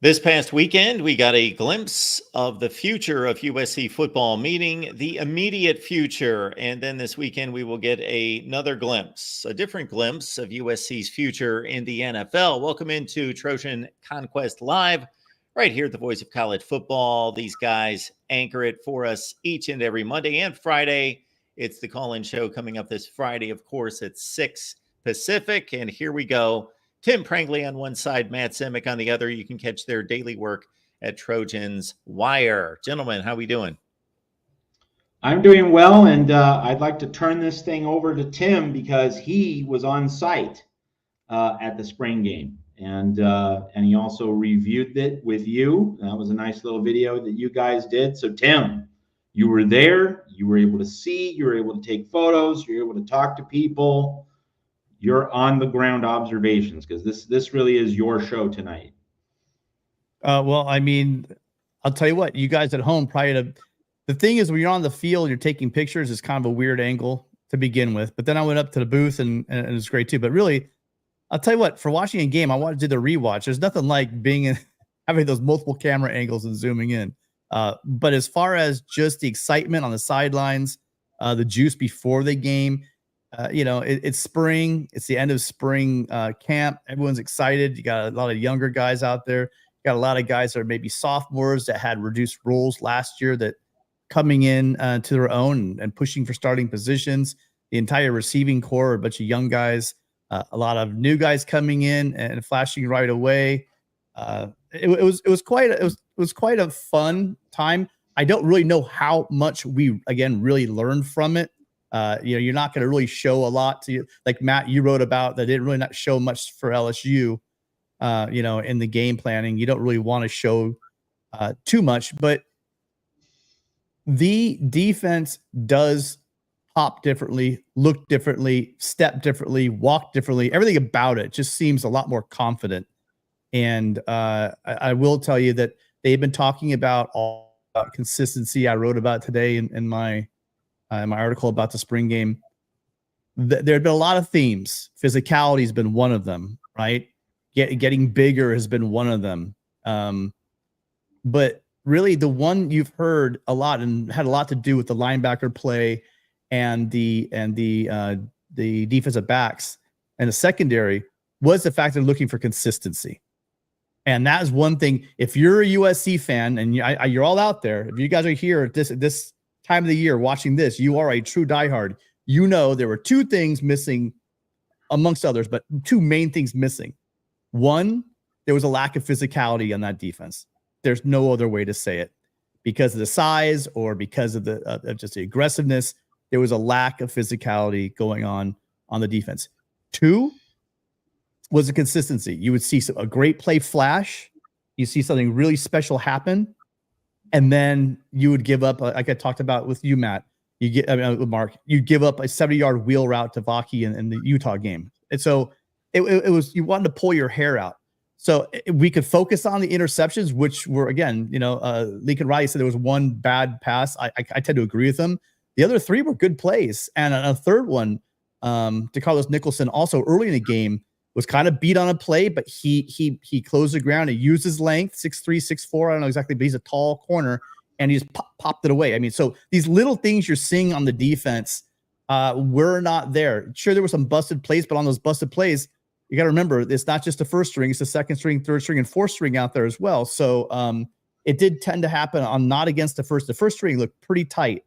This past weekend, we got a glimpse of the future of USC football, meaning the immediate future. And then this weekend, we will get another glimpse, a different glimpse of USC's future in the NFL. Welcome into Trojan Conquest Live, right here at the Voice of College Football. These guys anchor it for us each and every Monday and Friday. It's the call-in show coming up this Friday, of course, at 6 Pacific. And here we go. Tim Prangley on one side, Matt Zemek on the other. You can catch their daily work at Trojan's Wire. Gentlemen, how we doing? I'm doing well, and I'd like to turn this thing over to Tim because he was on site at the spring game, and he also reviewed it with you. That was a nice little video that you guys did. So Tim, you were there. You were able to see. You were able to take photos. You were able to talk to people. Your on the ground observations, because this really is your show tonight. Well, I mean, I'll tell you what, you guys at home probably the thing is when you're on the field, you're taking pictures, it's kind of a weird angle to begin with. But then I went up to the booth and it was great too. But really, I'll tell you what, for watching a game, I wanted to do the rewatch. There's nothing like being in having those multiple camera angles and zooming in. But as far as just the excitement on the sidelines, the juice before the game. It's spring. It's the end of spring camp. Everyone's excited. You got a lot of younger guys out there. You got a lot of guys that are maybe sophomores that had reduced roles last year that coming in to their own and pushing for starting positions. The entire receiving core, a bunch of young guys, a lot of new guys coming in and flashing right away. It was quite a fun time. I don't really know how much we really learned from it. You're not going to really show a lot to you. Like Matt, you wrote about that didn't really not show much for LSU, in the game planning. You don't really want to show too much, but the defense does hop differently, look differently, step differently, walk differently. Everything about it just seems a lot more confident. And I will tell you that they've been talking about all consistency. I wrote about today in my article about the spring game. There have been a lot of themes. Physicality has been one of them, right? Getting bigger has been one of them. But really the one you've heard a lot and had a lot to do with the linebacker play and the defensive backs and the secondary was the fact they're looking for consistency. And that is one thing. If you're a USC fan and you're all out there, if you guys are here at this time of the year watching this, you are a true diehard. You know there were two things missing amongst others, but two main things missing. One, there was a lack of physicality on that defense. There's no other way to say it. Because of the size or because of just the aggressiveness, there was a lack of physicality going on the defense. Two was the consistency. You would see a great play flash. You see something really special happen. And then you would give up, like I talked about with you, Matt. With Mark, you give up a 70-yard wheel route to Vaki in the Utah game. And so it was, you wanted to pull your hair out. So we could focus on the interceptions, which were, again, Lincoln Riley said there was one bad pass. I tend to agree with him. The other three were good plays. And a third one, to Carlos Nicholson, also early in the game, was kind of beat on a play, but he closed the ground. He used his length, 6'3", 6'4". I don't know exactly, but he's a tall corner, and he just popped it away. I mean, so these little things you're seeing on the defense were not there. Sure, there were some busted plays, but on those busted plays, you got to remember, it's not just the first string, it's the second string, third string, and fourth string out there as well. So it did tend to happen on not against the first. The first string looked pretty tight,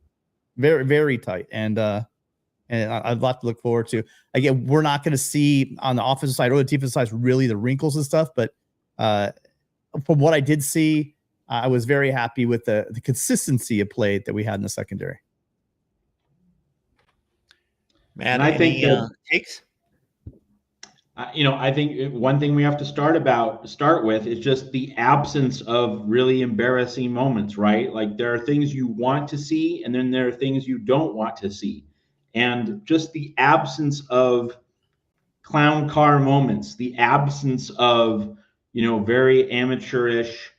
very, very tight. And I'd love to look forward to. Again, we're not going to see on the offensive side or the defensive side really the wrinkles and stuff. But from what I did see, I was very happy with the consistency of play that we had in the secondary. Man, I think takes. I think one thing we have to start with is just the absence of really embarrassing moments, right? Like there are things you want to see, and then there are things you don't want to see. And just the absence of clown car moments, the absence of, very amateurish,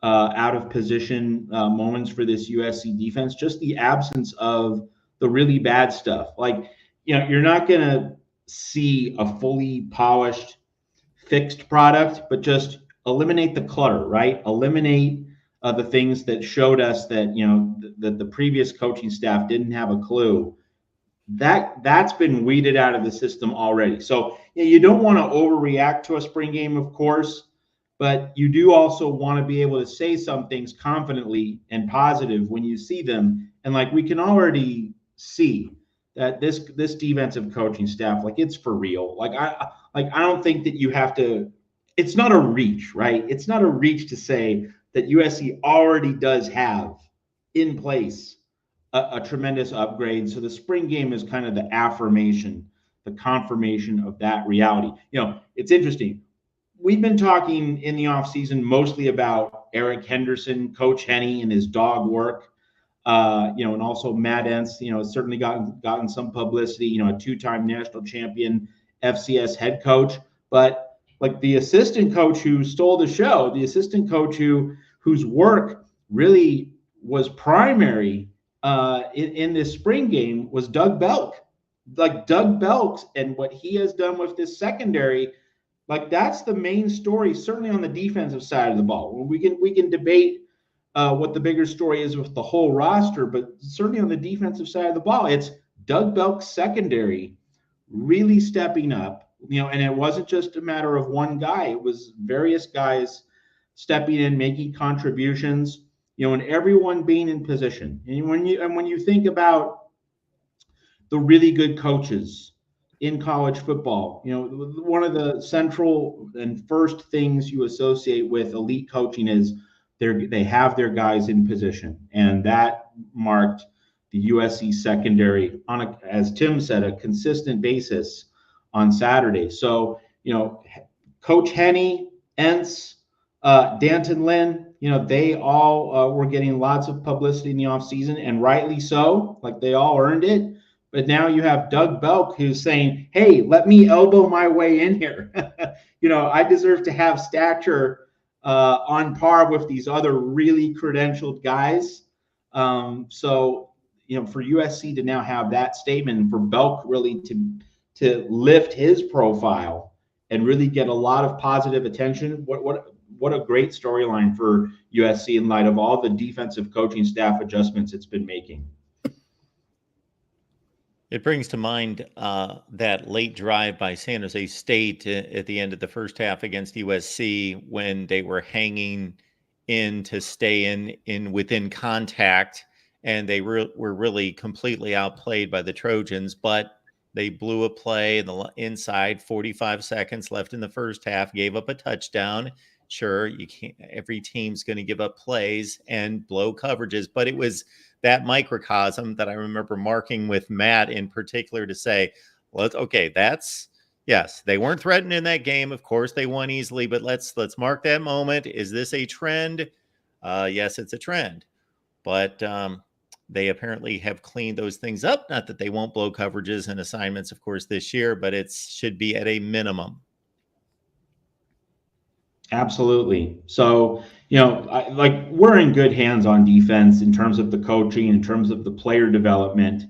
out of position moments for this USC defense, just the absence of the really bad stuff. Like, you're not going to see a fully polished, fixed product, but just eliminate the clutter, right? Eliminate the things that showed us that, the previous coaching staff didn't have a clue. That's been weeded out of the system already. So you don't want to overreact to a spring game, of course, but you do also want to be able to say some things confidently and positive when you see them. And like we can already see that this defensive coaching staff, like it's for real. I don't think that you have to. It's not a reach, right? It's not a reach to say that USC already does have in place a tremendous upgrade. So the spring game is kind of the affirmation, the confirmation of that reality. It's interesting. We've been talking in the offseason mostly about Eric Henderson, Coach Henne, and his dog work. And also Matt Entz, has certainly gotten some publicity, a two-time national champion FCS head coach. But like the assistant coach who stole the show, the assistant coach whose work really was primary in this spring game was Doug Belk. Like Doug Belk and what he has done with this secondary, like that's the main story, certainly on the defensive side of the ball. We can debate what the bigger story is with the whole roster, but certainly on the defensive side of the ball, it's Doug Belk's secondary really stepping up, and it wasn't just a matter of one guy. It was various guys stepping in, making contributions, and everyone being in position. And when you think about the really good coaches in college football, one of the central and first things you associate with elite coaching is they have their guys in position, and that marked the USC secondary on as Tim said, a consistent basis on Saturday. So, Coach Henne, Entz, Danton Lynn, they all were getting lots of publicity in the offseason, and rightly so. Like they all earned it. But now you have Doug Belk who's saying, hey, let me elbow my way in here. I deserve to have stature on par with these other really credentialed guys. So, for USC to now have that statement and for Belk really to lift his profile and really get a lot of positive attention, what a great storyline for USC in light of all the defensive coaching staff adjustments it's been making. It brings to mind that late drive by San Jose State at the end of the first half against USC when they were hanging in to stay in within contact, and they were really completely outplayed by the Trojans, but they blew a play in the inside, 45 seconds left in the first half, gave up a touchdown. Sure, you can't. Every team's going to give up plays and blow coverages, but it was that microcosm that I remember marking with Matt in particular to say, yes, they weren't threatened in that game. Of course, they won easily, but let's mark that moment. Is this a trend? Yes, it's a trend, but they apparently have cleaned those things up. Not that they won't blow coverages and assignments, of course, this year, but it should be at a minimum. Absolutely. So, we're in good hands on defense in terms of the coaching, in terms of the player development.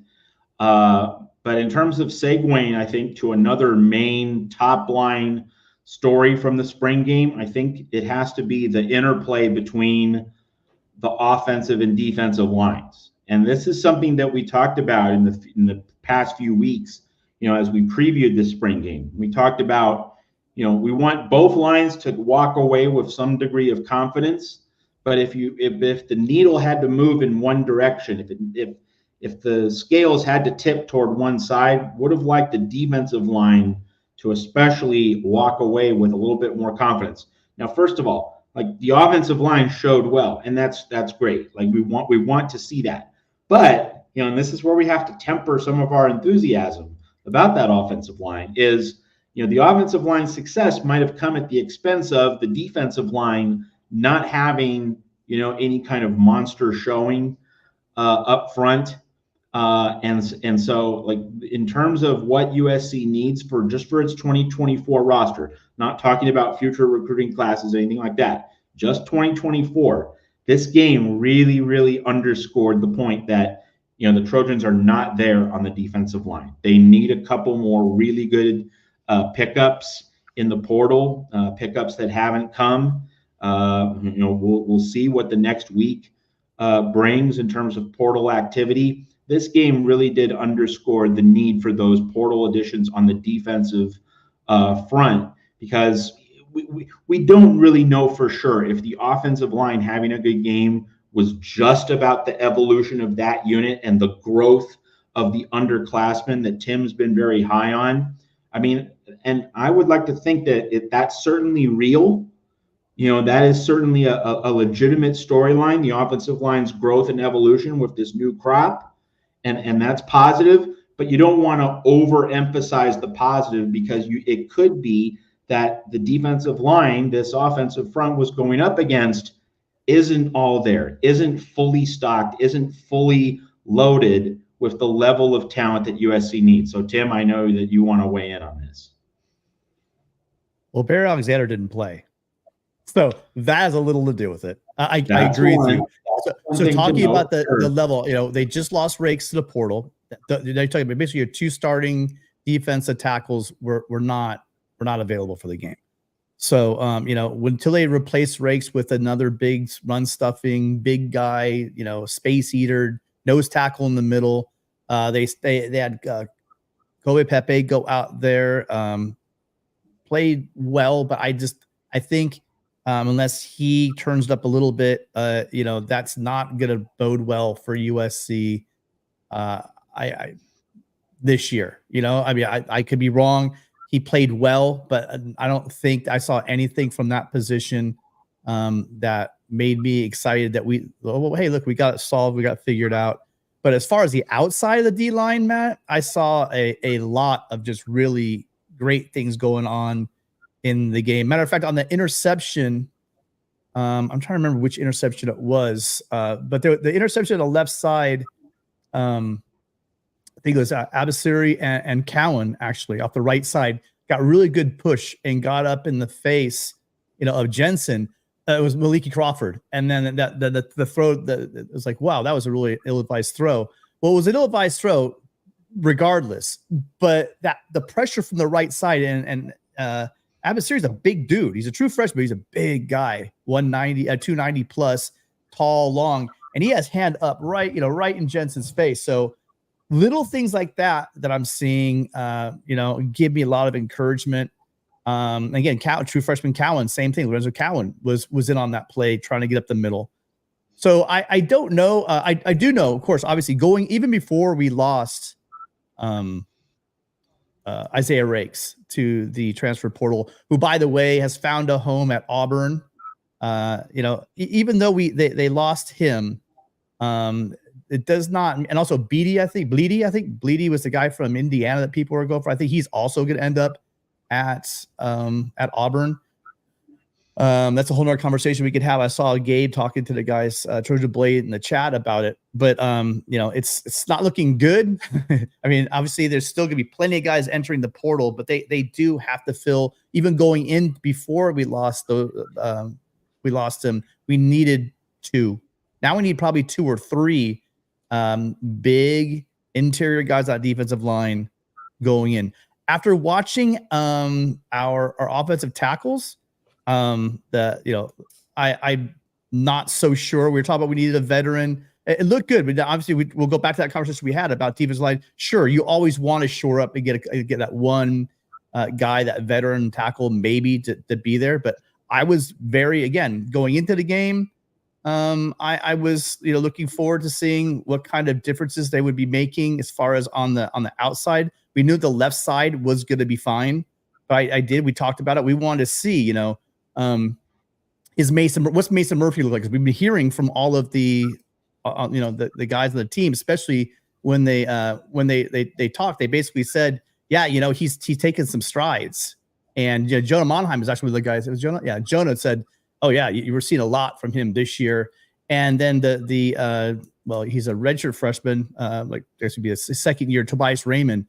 But in terms of segueing, I think, to another main top line story from the spring game, I think it has to be the interplay between the offensive and defensive lines. And this is something that we talked about in the past few weeks, as we previewed the spring game. We talked about, we want both lines to walk away with some degree of confidence. But if the needle had to move in one direction, if the scales had to tip toward one side, would have liked the defensive line to especially walk away with a little bit more confidence. Now, first of all, like the offensive line showed well, and that's great. Like we want to see that. But, and this is where we have to temper some of our enthusiasm about that offensive line is, the offensive line success might have come at the expense of the defensive line not having, any kind of monster showing up front. And so, like, in terms of what USC needs for its 2024 roster, not talking about future recruiting classes or anything like that, just 2024, this game really, really underscored the point that, the Trojans are not there on the defensive line. They need a couple more really good pickups in the portal, pickups that haven't come. We'll see what the next week brings in terms of portal activity. This game really did underscore the need for those portal additions on the defensive front, because we don't really know for sure if the offensive line having a good game was just about the evolution of that unit and the growth of the underclassmen that Tim's been very high on. I mean, and I would like to think that that's certainly real. That is certainly a legitimate storyline, the offensive line's growth and evolution with this new crop. And that's positive, but you don't want to overemphasize the positive, because it could be that the defensive line this offensive front was going up against isn't all there, isn't fully stocked, isn't fully loaded with the level of talent that USC needs. So, Tim, I know that you want to weigh in on this. Well, Barry Alexander didn't play, so that has a little to do with it. I agree with you. So talking about the level, they just lost Rakes to the portal. They're talking about basically your two starting defensive tackles were not available for the game. So until they replace Rakes with another big run stuffing big guy, space eater, nose tackle in the middle, they had Kobe Pepe go out there, played well, but I think unless he turns it up a little bit, that's not going to bode well for USC. This year, I could be wrong. He played well, but I don't think I saw anything from that position that made me excited that hey, look, we got it solved. We got it figured out. But as far as the outside of the D-line, Matt, I saw a lot of just really great things going on in the game. Matter of fact, on the interception, I'm trying to remember which interception it was, but the interception on the left side, I think it was Abasiri and Cowan, actually, off the right side, got really good push and got up in the face, of Jensen. It was Maliki Crawford. And then the throw, it was like, wow, that was a really ill-advised throw. Well, it was an ill-advised throw regardless, but the pressure from the right side, and Abasiri's a big dude. He's a true freshman. He's a big guy, 190, 290 plus, tall, long, and he has hand up right in Jensen's face. So little things like that I'm seeing, give me a lot of encouragement. Again, true freshman Cowan, same thing. Lorenzo Cowan was in on that play, trying to get up the middle. So I don't know. I do know, of course, obviously going even before we lost Isaiah Rakes to the transfer portal, who, by the way, has found a home at Auburn. Even though they lost him, it does not, and also Bleedy, I think Bleedy was the guy from Indiana that people were going for. I think he's also going to end up at Auburn. That's a whole nother conversation we could have. I saw Gabe talking to the guys, Trojan Blade, in the chat about it, but it's not looking good. I mean, obviously there's still gonna be plenty of guys entering the portal, but they do have to fill. Even going in before we lost him, we needed 2. Now we need probably 2 or 3 big interior guys on defensive line going in. After watching our offensive tackles, I'm not so sure. We were talking about we needed a veteran. It looked good, but obviously we'll go back to that conversation we had about defensive line. Sure, you always want to shore up and get that one guy, that veteran tackle, maybe to be there. But I was going into the game, I was looking forward to seeing what kind of differences they would be making as far as on the outside. We knew the left side was going to be fine, but we talked about it. We wanted to see, what's Mason Murphy look like? Because we've been hearing from all of the the guys on the team, especially when they talked, they basically said, yeah, he's taken some strides. And Jonah Monheim is actually one of the guys. It was Jonah. Yeah, Jonah said, oh yeah, you were seeing a lot from him this year. And then he's a redshirt freshman, this would be his second year, Tobias Raymond.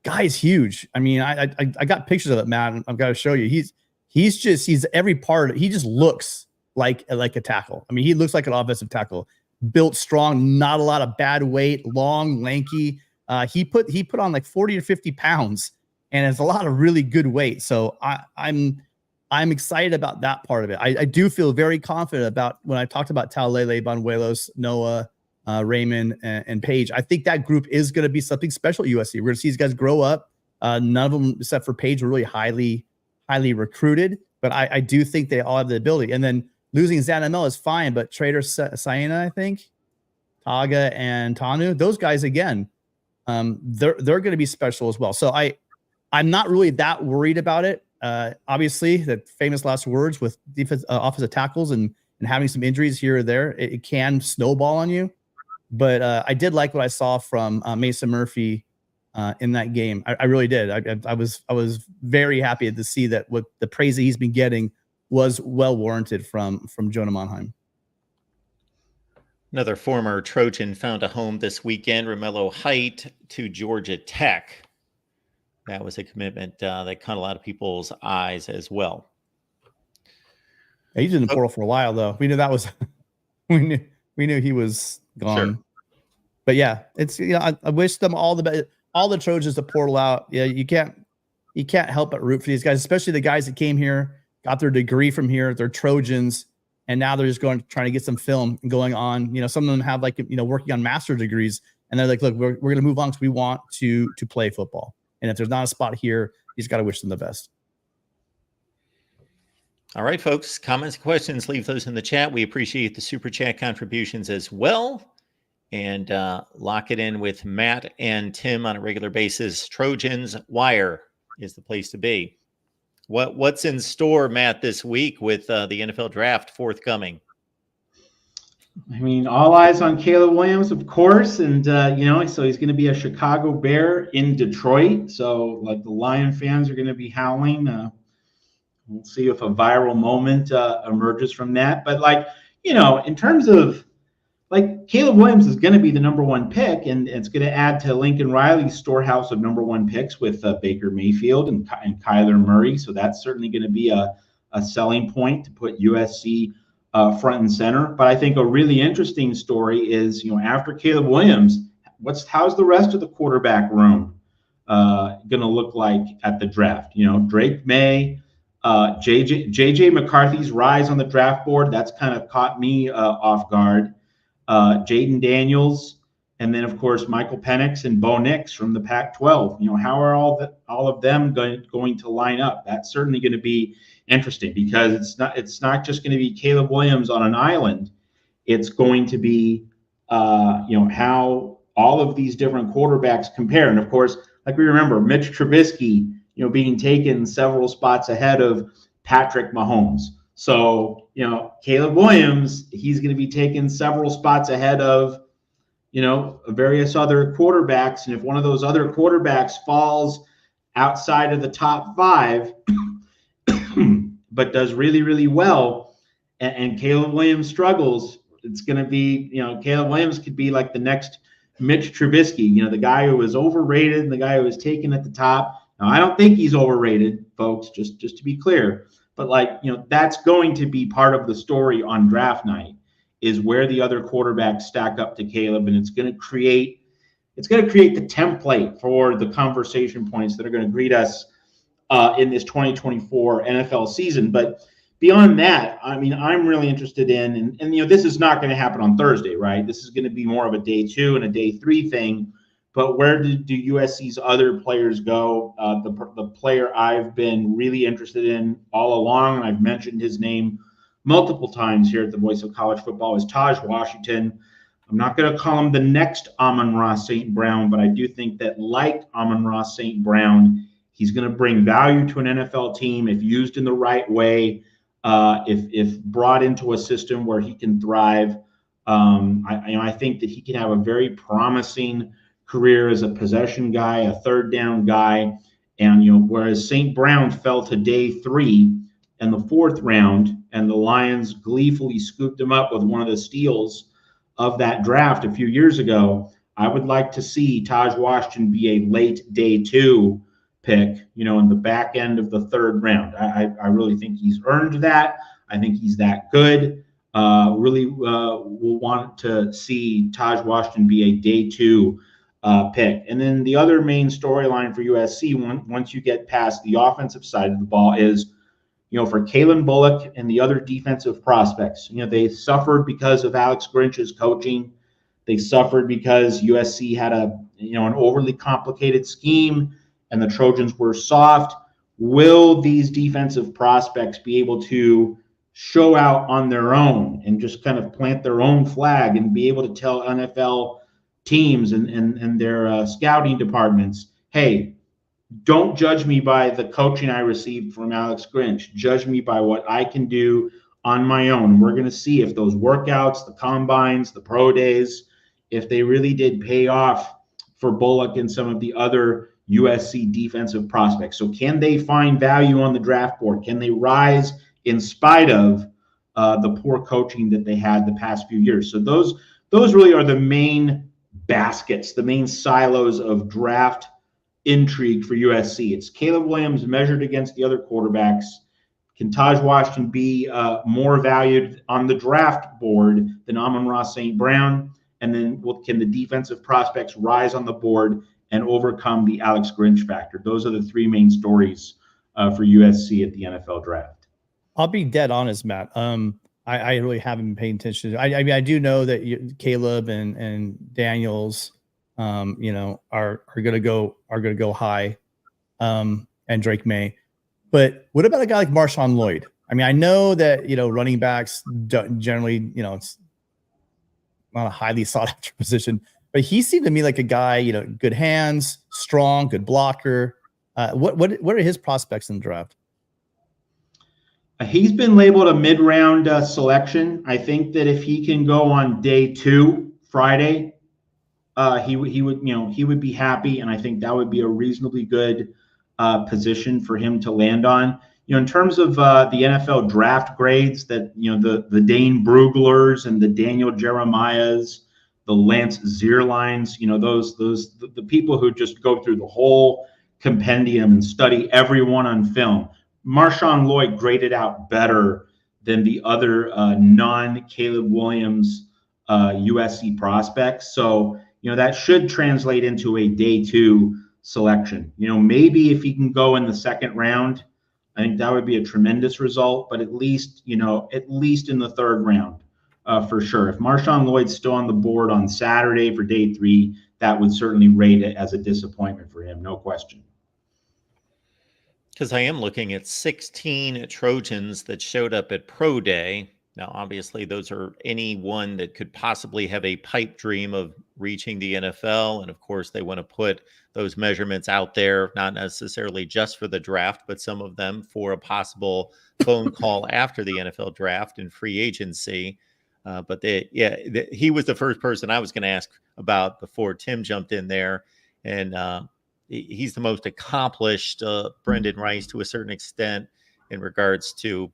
Guy's huge. I mean, I got pictures of it, Matt. I've got to show you. He's every part. He just looks like a tackle. I mean, he looks like an offensive tackle. Built strong, not a lot of bad weight, long, lanky. He put on like 40 or 50 pounds and it's a lot of really good weight. So I'm excited about that part of it. I do feel very confident about when I talked about Taulele, Banuelos, Noah, Raymond, and Page. I think that group is going to be something special at USC. We're going to see these guys grow up. None of them, except for Page, were really highly recruited, but I do think they all have the ability. And then losing Zanamel is fine, but Trader Saina, I think, Taga and Tanu, those guys again, they're going to be special as well. So I'm not really that worried about it. Obviously, the famous last words with defense, offensive tackles and having some injuries here or there, it can snowball on you. But I did like what I saw from Mason Murphy in that game. I really did. I was very happy to see that what the praise that he's been getting was well warranted from Jonah Monheim. Another former Trojan found a home this weekend. Romello Height to Georgia Tech. That was a commitment that caught a lot of people's eyes as well. He's in the portal for a while, though. We knew that was we knew he was gone. Sure. But yeah, it's I wish them all the best. All the Trojans to portal out. Yeah, you can't help but root for these guys, especially the guys that came here, got their degree from here. They're Trojans, and now they're just trying to get some film and going on. Some of them have working on master's degrees, and they're like, look, we're going to move on because we want to play football. And if there's not a spot here, you just got to wish them the best. All right, folks. Comments, questions, leave those in the chat. We appreciate the super chat contributions as well. And lock it in with Matt and Tim on a regular basis. Trojans Wire is the place to be. What's in store, Matt, this week with the NFL draft forthcoming? I mean, all eyes on Caleb Williams, of course. And, so he's going to be a Chicago Bear in Detroit. So, the Lion fans are going to be howling. We'll see if a viral moment emerges from that. But, in terms of, Caleb Williams is going to be the number one pick, and it's going to add to Lincoln Riley's storehouse of number one picks with Baker Mayfield and Kyler Murray. So that's certainly going to be a selling point to put USC front and center. But I think a really interesting story is, after Caleb Williams, how's the rest of the quarterback room going to look like at the draft? Drake May, JJ McCarthy's rise on the draft board, that's kind of caught me off guard. Jayden Daniels, and then of course Michael Penix and Bo Nix from the Pac-12. How are all of them going to line up? That's certainly going to be interesting because it's not just going to be Caleb Williams on an island. It's going to be how all of these different quarterbacks compare. And of course, we remember Mitch Trubisky, being taken several spots ahead of Patrick Mahomes. So, Caleb Williams, he's going to be taken several spots ahead of, various other quarterbacks. And if one of those other quarterbacks falls outside of the top 5, but does really, really well, and Caleb Williams struggles, it's going to be, Caleb Williams could be like the next Mitch Trubisky, the guy who was overrated and the guy who was taken at the top. Now, I don't think he's overrated, folks, just to be clear. But that's going to be part of the story on draft night is where the other quarterbacks stack up to Caleb, and it's going to create the template for the conversation points that are going to greet us in this 2024 NFL season. But beyond that, I mean, I'm really interested in, and this is not going to happen on Thursday, right? This is going to be more of a day 2 and a day 3 thing. But where do USC's other players go? The player I've been really interested in all along, and I've mentioned his name multiple times here at the Voice of College Football, is Taj Washington. I'm not going to call him the next Amon-Ra St. Brown, but I do think that like Amon-Ra St. Brown, he's going to bring value to an NFL team if used in the right way, if brought into a system where he can thrive. I think that he can have a very promising career as a possession guy, a third down guy. And, whereas St. Brown fell to day 3 in the 4th round, and the Lions gleefully scooped him up with one of the steals of that draft a few years ago, I would like to see Taj Washington be a late day 2 pick, in the back end of the 3rd round. I really think he's earned that. I think he's that good. Really will want to see Taj Washington be a day 2 pick. And then the other main storyline for USC, once you get past the offensive side of the ball, is, for Kalen Bullock and the other defensive prospects. They suffered because of Alex Grinch's coaching. They suffered because USC had an overly complicated scheme and the Trojans were soft. Will these defensive prospects be able to show out on their own and just kind of plant their own flag and be able to tell NFL teams and their scouting departments, hey, don't judge me by the coaching I received from Alex Grinch. Judge me by what I can do on my own. We're going to see if those workouts, the combines, the pro days, if they really did pay off for Bullock and some of the other USC defensive prospects. So can they find value on the draft board? Can they rise in spite of the poor coaching that they had the past few years? So those really are the main baskets, the main silos of draft intrigue for USC. It's Caleb Williams measured against the other quarterbacks. Can Taj Washington be more valued on the draft board than Amon-Ra St. Brown? And then can the defensive prospects rise on the board and overcome the Alex Grinch factor? Those are the three main stories for USC at the NFL draft. I'll be dead honest, Matt. I really haven't been paying attention. I mean, I do know that Caleb and Daniels, are going to go high, and Drake May. But what about a guy like Marshawn Lloyd? I mean, I know that running backs generally, it's not a highly sought after position, but he seemed to me like a guy, good hands, strong, good blocker. What are his prospects in the draft? He's been labeled a mid-round selection. I think that if he can go on day 2, Friday, he would be happy, and I think that would be a reasonably good position for him to land on. In terms of the NFL draft grades, that the Dane Bruglers and the Daniel Jeremiahs, the Lance Zierleins, the people who just go through the whole compendium and study everyone on film. Marshawn Lloyd graded out better than the other non-Caleb Williams USC prospects. So, that should translate into a day 2 selection. Maybe if he can go in the second round, I think that would be a tremendous result, but at least in the third round for sure. If Marshawn Lloyd's still on the board on Saturday for day 3, that would certainly rate it as a disappointment for him, no question. Because I am looking at 16 Trojans that showed up at Pro Day. Now, obviously, those are anyone that could possibly have a pipe dream of reaching the NFL. And of course, they want to put those measurements out there, not necessarily just for the draft, but some of them for a possible phone call after the NFL draft and free agency. He was the first person I was going to ask about before Tim jumped in there. And he's the most accomplished Brendan Rice to a certain extent in regards to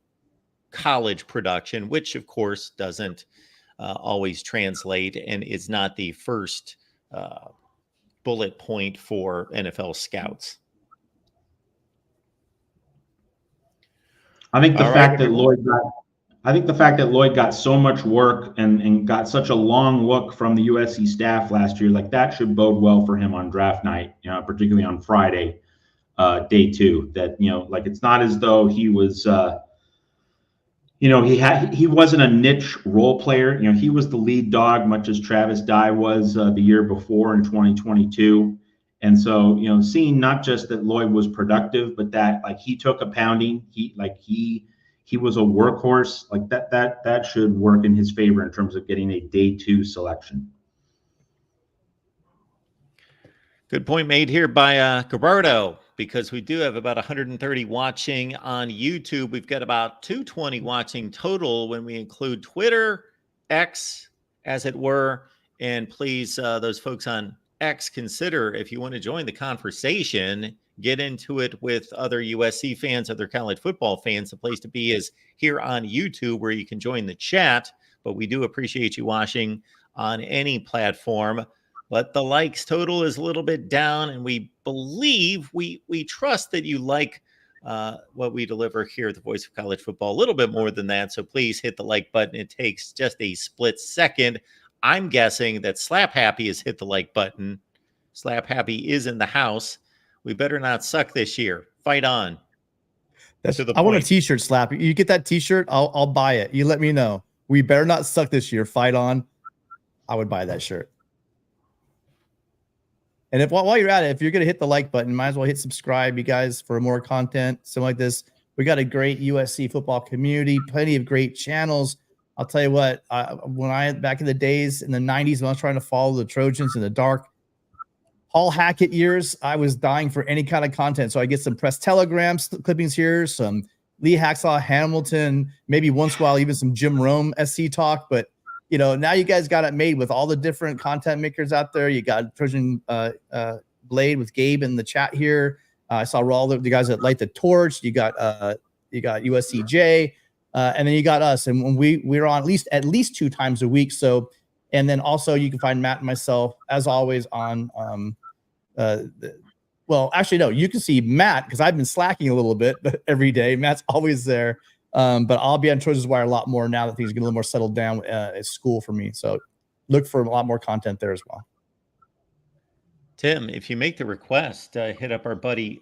college production, which of course doesn't always translate and is not the first bullet point for NFL scouts. I think the fact that Lloyd got so much work and got such a long look from the USC staff last year, like that should bode well for him on draft night, particularly on Friday, day 2. That it's not as though he was, he wasn't a niche role player. He was the lead dog, much as Travis Dye was the year before in 2022. And so, seeing not just that Lloyd was productive, but that he took a pounding, he was a workhorse, that should work in his favor in terms of getting a day 2 selection. Good point made here by Gerardo, because we do have about 130 watching on YouTube. We've got about 220 watching total when we include Twitter, X, as it were. And please, those folks on X, consider if you want to join the conversation, get into it with other USC fans, other college football fans. The place to be is here on YouTube, where you can join the chat. But we do appreciate you watching on any platform. But the likes total is a little bit down, and we believe, we trust that you like what we deliver here at the Voice of College Football a little bit more than that. So please hit the like button. It takes just a split second. I'm guessing that Slap Happy has hit the like button. Slap Happy is in the house. We better not suck this year. Fight on. I want a t-shirt, Slap. You get that t-shirt, I'll buy it. You let me know. We better not suck this year. Fight on. I would buy that shirt. And if while you're at it, if you're going to hit the like button, might as well hit subscribe, you guys, for more content, something like this. We got a great USC football community, plenty of great channels. I'll tell you what, back in the days in the 90s, when I was trying to follow the Trojans in the dark, Hall Hackett years, I was dying for any kind of content. So I get some press telegrams clippings here, some Lee Hacksaw Hamilton, maybe once in a while even some Jim Rome SC talk. But now you guys got it made with all the different content makers out there. You got Trojan Blade with Gabe in the chat here. I saw all the guys that light the torch. You got USCJ, and then you got us. And when we're on at least 2 times a week. So, and then also you can find Matt and myself as always on. Well, actually, no, you can see Matt because I've been slacking a little bit, but every day Matt's always there. But I'll be on Trojan's Wire a lot more now that things get a little more settled down at school for me. So look for a lot more content there as well. Tim, if you make the request, hit up our buddy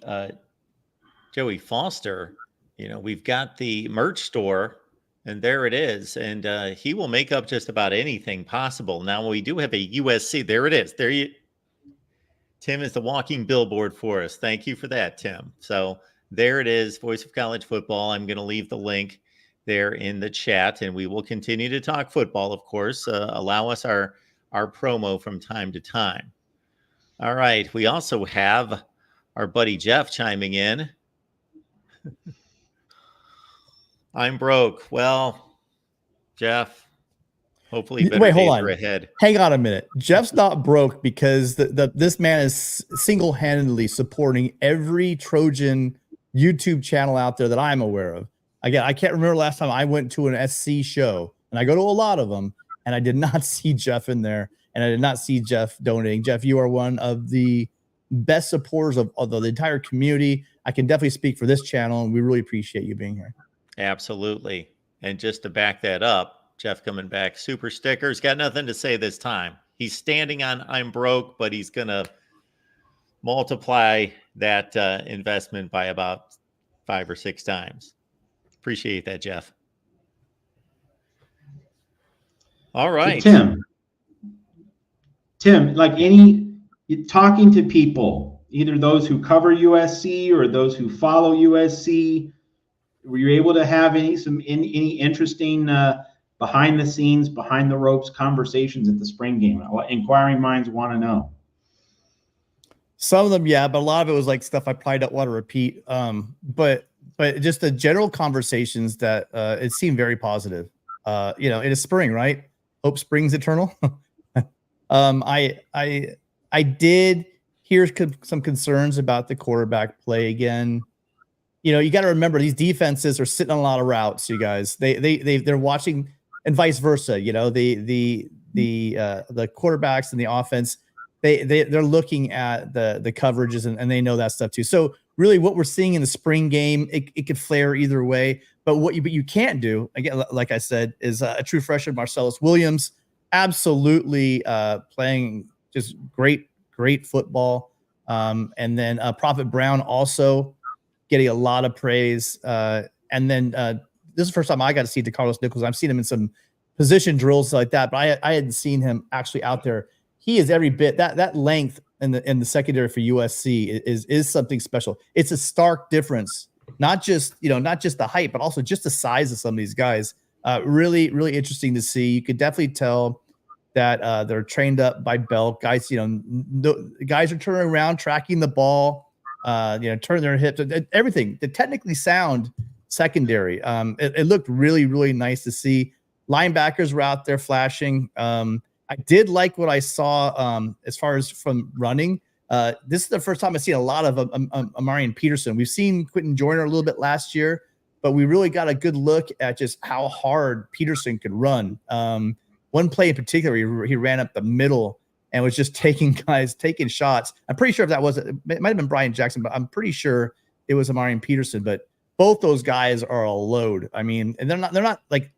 Joey Foster. We've got the merch store, and there it is. And he will make up just about anything possible. Now, we do have a USC. There it is. Tim is the walking billboard for us. Thank you for that, Tim. So there it is, Voice of College Football. I'm going to leave the link there in the chat, and we will continue to talk football, of course. Allow us our promo from time to time. All right. We also have our buddy Jeff chiming in. I'm broke. Well, Jeff, hopefully better days are ahead. Hang on a minute. Jeff's not broke because this man is single-handedly supporting every Trojan YouTube channel out there that I'm aware of. Again, I can't remember last time I went to an SC show, and I go to a lot of them, and I did not see Jeff in there, and I did not see Jeff donating. Jeff, you are one of the best supporters of the entire community. I can definitely speak for this channel, and we really appreciate you being here. Absolutely. And just to back that up, Jeff coming back, super stickers, got nothing to say this time. He's standing on I'm broke, but he's going to multiply that investment by about 5 or 6 times. Appreciate that, Jeff. All right. So Tim, like talking to people, either those who cover USC or those who follow USC, were you able to have any interesting behind the scenes, behind the ropes conversations at the spring game? Inquiring minds want to know. Some of them, yeah, but a lot of it was like stuff I probably don't want to repeat. But just the general conversations that it seemed very positive. It is spring, right? Hope springs eternal. I did hear some concerns about the quarterback play again. You got to remember these defenses are sitting on a lot of routes. You guys, they're watching, and vice versa. The quarterbacks and the offense, they're looking at the coverages and they know that stuff too. So really, what we're seeing in the spring game, it could flare either way. But what you can't do, again, like I said, is a true freshman Marcellus Williams, absolutely playing just great football. And then Prophet Brown also getting a lot of praise. And then this is the first time I got to see DeCarlos Nichols. I've seen him in some position drills like that, but I hadn't seen him actually out there. He is every bit that length in the secondary for USC is something special. It's a stark difference, not just the height, but also just the size of some of these guys. Really, really interesting to see. You could definitely tell that they're trained up by Belk. Guys, guys are turning around, tracking the ball, turning their hips, everything. The technically sound secondary. It looked really, really nice to see. Linebackers were out there flashing. I did like what I saw as far as from running. This is the first time I've seen a lot of Amarian Peterson. We've seen Quentin Joyner a little bit last year, but we really got a good look at just how hard Peterson could run. One play in particular, he ran up the middle and was just taking shots. I'm pretty sure if that wasn't, it might have been Brian Jackson, but I'm pretty sure it was Amarian Peterson. But both those guys are a load. I mean, and they're not like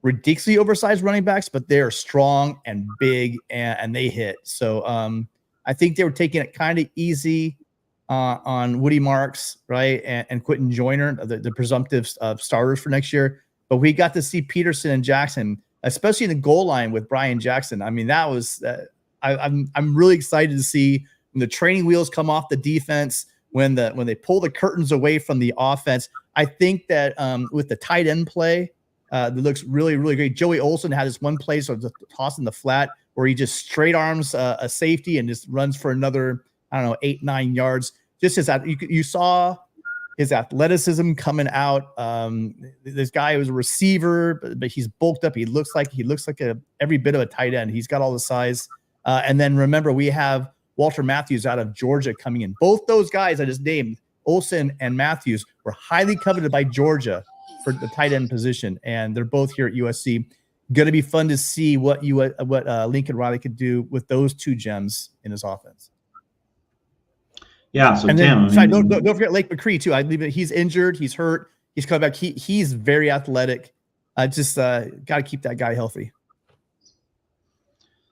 ridiculously oversized running backs, but they're strong and big and they hit. So I think they were taking it kind of easy on Woody Marks, right, and Quentin Joyner, the presumptive starters for next year. But we got to see Peterson and Jackson, especially in the goal line with Brian Jackson. I mean, that was I'm really excited to see when the training wheels come off the defense, when they pull the curtains away from the offense. I think that with the tight end play, that looks really, really great. Joey Olsen had this one play, so just tossing the flat where he just straight arms a safety and just runs for another, 8-9 yards. Just as that you saw his athleticism coming out. This guy was a receiver, but he's bulked up. He looks like every bit of a tight end. He's got all the size. And then remember, we have Walter Matthews out of Georgia coming in. Both those guys I just named, Olsen and Matthews, were highly coveted by Georgia for the tight end position, and they're both here at USC. Going to be fun to see what Lincoln Riley could do with those two gems in his offense. Yeah. So and Tim, then, don't forget Lake McCree too. I believe that he's injured, he's hurt, he's coming back. He's very athletic. Just got to keep that guy healthy.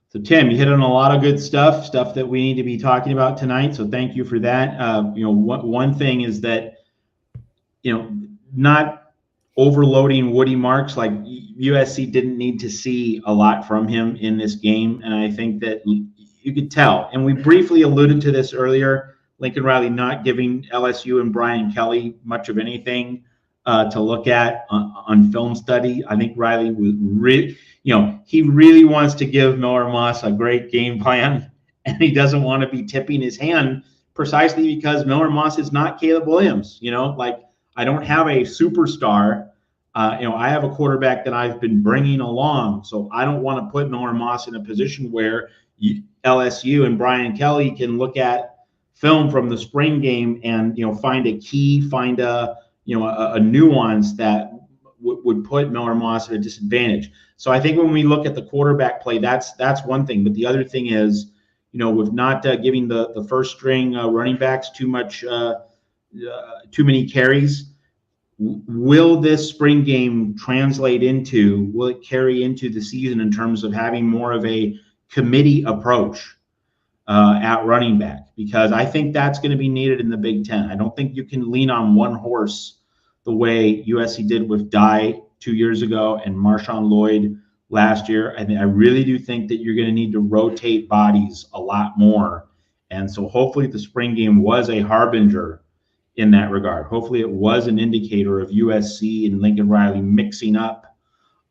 So Tim, you hit on a lot of good stuff that we need to be talking about tonight. So thank you for that. One thing is that, not overloading Woody Marks. Like, USC didn't need to see a lot from him in this game. And I think that you could tell, and we briefly alluded to this earlier, Lincoln Riley not giving LSU and Brian Kelly much of anything to look at on film study. I think Riley was he really wants to give Miller Moss a great game plan, and he doesn't want to be tipping his hand precisely because Miller Moss is not Caleb Williams. I don't have a superstar. I have a quarterback that I've been bringing along, so I don't want to put Miller Moss in a position where LSU and Brian Kelly can look at film from the spring game and find a nuance that would put Miller Moss at a disadvantage. So I think when we look at the quarterback play, that's one thing. But the other thing is, with not giving the first string running backs too many carries, will this spring game will it carry into the season in terms of having more of a committee approach at running back? Because I think that's going to be needed in the Big Ten. I don't think you can lean on one horse the way USC did with Dye 2 years ago and Marshawn Lloyd last year. I really do think that you're going to need to rotate bodies a lot more. And so hopefully the spring game was a harbinger in that regard. Hopefully it was an indicator of USC and Lincoln Riley mixing up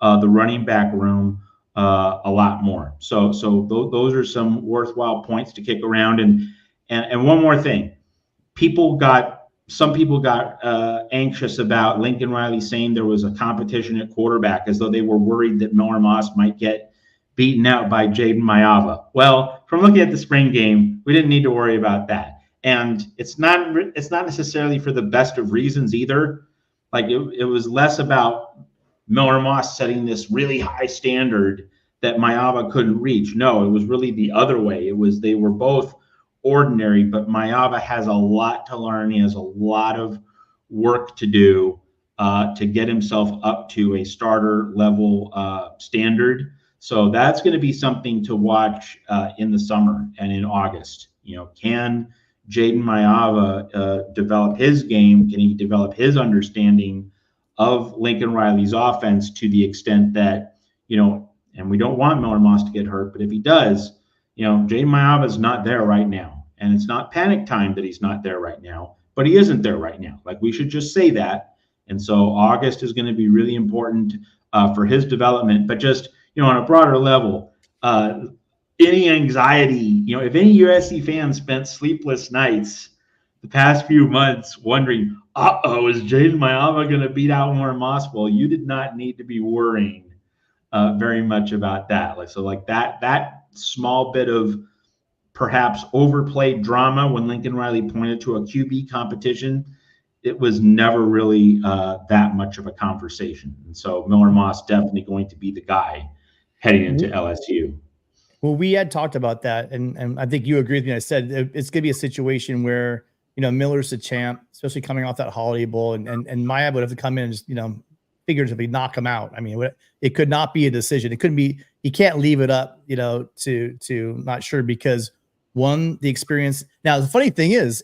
the running back room a lot more. So those are some worthwhile points to kick around. And one more thing, some people got anxious about Lincoln Riley saying there was a competition at quarterback, as though they were worried that Miller Moss might get beaten out by Jayden Maiava. Well, from looking at the spring game, we didn't need to worry about that. And it's not necessarily for the best of reasons either. Like, it was less about Miller Moss setting this really high standard that Maiava couldn't reach. No, it was really the other way. They were both ordinary, but Maiava has a lot to learn. He has a lot of work to do to get himself up to a starter level standard. So that's going to be something to watch in the summer and in August. Can Jayden Maiava develop his game? Can he develop his understanding of Lincoln Riley's offense to the extent that, and we don't want Miller Moss to get hurt, but if he does, Jayden Maiava is not there right now. And it's not panic time that he's not there right now, but he isn't there right now. Like, we should just say that. And so August is going to be really important for his development. But just, on a broader level, any anxiety, if any USC fans spent sleepless nights the past few months wondering, is Jayden Maiava going to beat out Miller Moss? Well, you did not need to be worrying very much about that. That small bit of perhaps overplayed drama when Lincoln Riley pointed to a QB competition, it was never really that much of a conversation. And so Miller Moss definitely going to be the guy heading into LSU. Well, we had talked about that, and I think you agree with me. I said it's going to be a situation where, Miller's the champ, especially coming off that Holiday Bowl, and Maiava would have to come in and just, figuratively knock him out. I mean, it could not be a decision. It couldn't be. You can't leave it up, to not sure, because One, the experience. Now, the funny thing is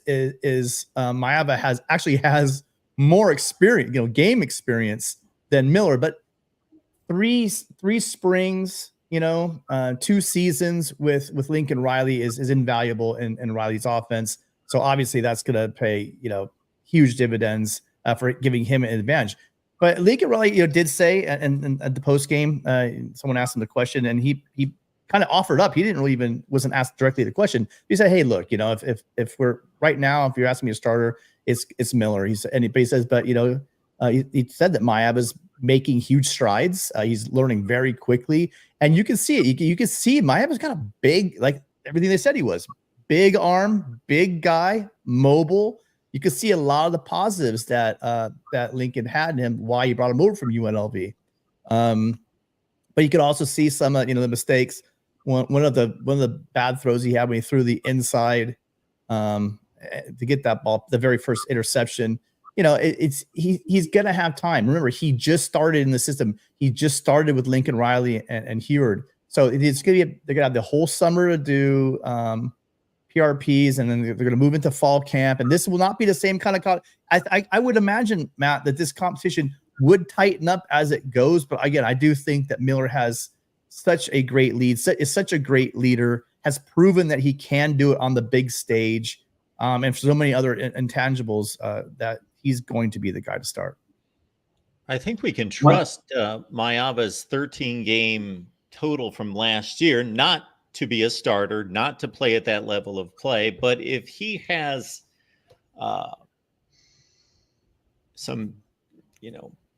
Maiava has more experience, game experience than Miller, but three springs, 2 seasons with Lincoln Riley is invaluable in Riley's offense. So obviously that's going to pay, huge dividends for giving him an advantage. But Lincoln Riley, did say, and at the post game, someone asked him the question, and he kind of offered up. He didn't really wasn't asked directly the question. He said, "Hey, look, if we're right now, if you're asking me a starter, it's Miller." He says, but he said that Maiava's making huge strides. He's learning very quickly, and you can see it. You can see Maiava's kind of big, like everything they said he was. Big arm, big guy, mobile. You can see a lot of the positives that Lincoln had in him, why he brought him over from UNLV. But you could also see some of the mistakes. One of the bad throws he had when he threw the inside to get that ball, the very first interception. He's gonna have time. Remember, he just started in the system. He just started with Lincoln Riley and Heward. So they're gonna have the whole summer to do PRPs, and then they're gonna move into fall camp. And this will not be the same kind of I would imagine, Matt, that this competition would tighten up as it goes. But again, I do think that Miller has such a great lead, is such a great leader, has proven that he can do it on the big stage, and for so many other intangibles that he's going to be the guy to start. I think we can trust Maiava's 13-game total from last year, not to be a starter, not to play at that level of play, but if he has some,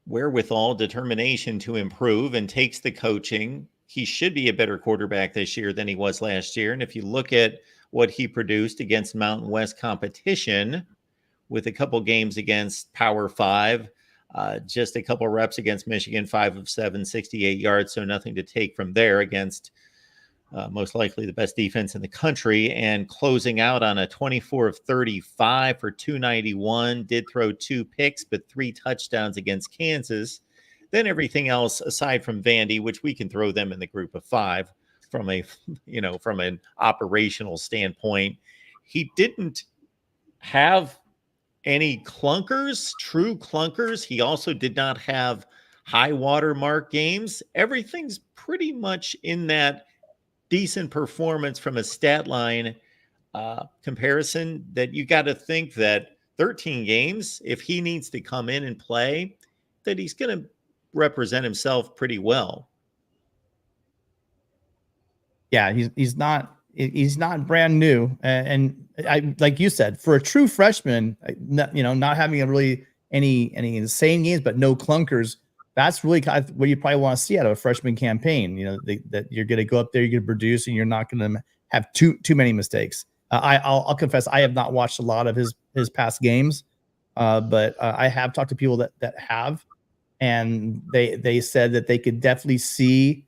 wherewithal, determination to improve and takes the coaching, he should be a better quarterback this year than he was last year. And if you look at what he produced against Mountain West competition, with a couple games against Power 5, just a couple reps against Michigan, 5 of 7, 68 yards. So nothing to take from there against most likely the best defense in the country, and closing out on a 24 of 35 for 291, did throw 2 picks, but 3 touchdowns against Kansas. Then everything else aside from Vandy, which we can throw them in the group of 5 from from an operational standpoint, he didn't have any true clunkers. He also did not have high watermark games. Everything's pretty much in that decent performance from a stat line comparison, that you got to think that 13 games, if he needs to come in and play, that he's going to represent himself pretty well. Yeah, he's not brand new, and I, like you said, for a true freshman, not having any insane games, but no clunkers. That's really kind of what you probably want to see out of a freshman campaign. That you're going to go up there, you're going to produce, and you're not going to have too many mistakes. I'll confess, I have not watched a lot of his past games, but I have talked to people that have, and they said that they could definitely see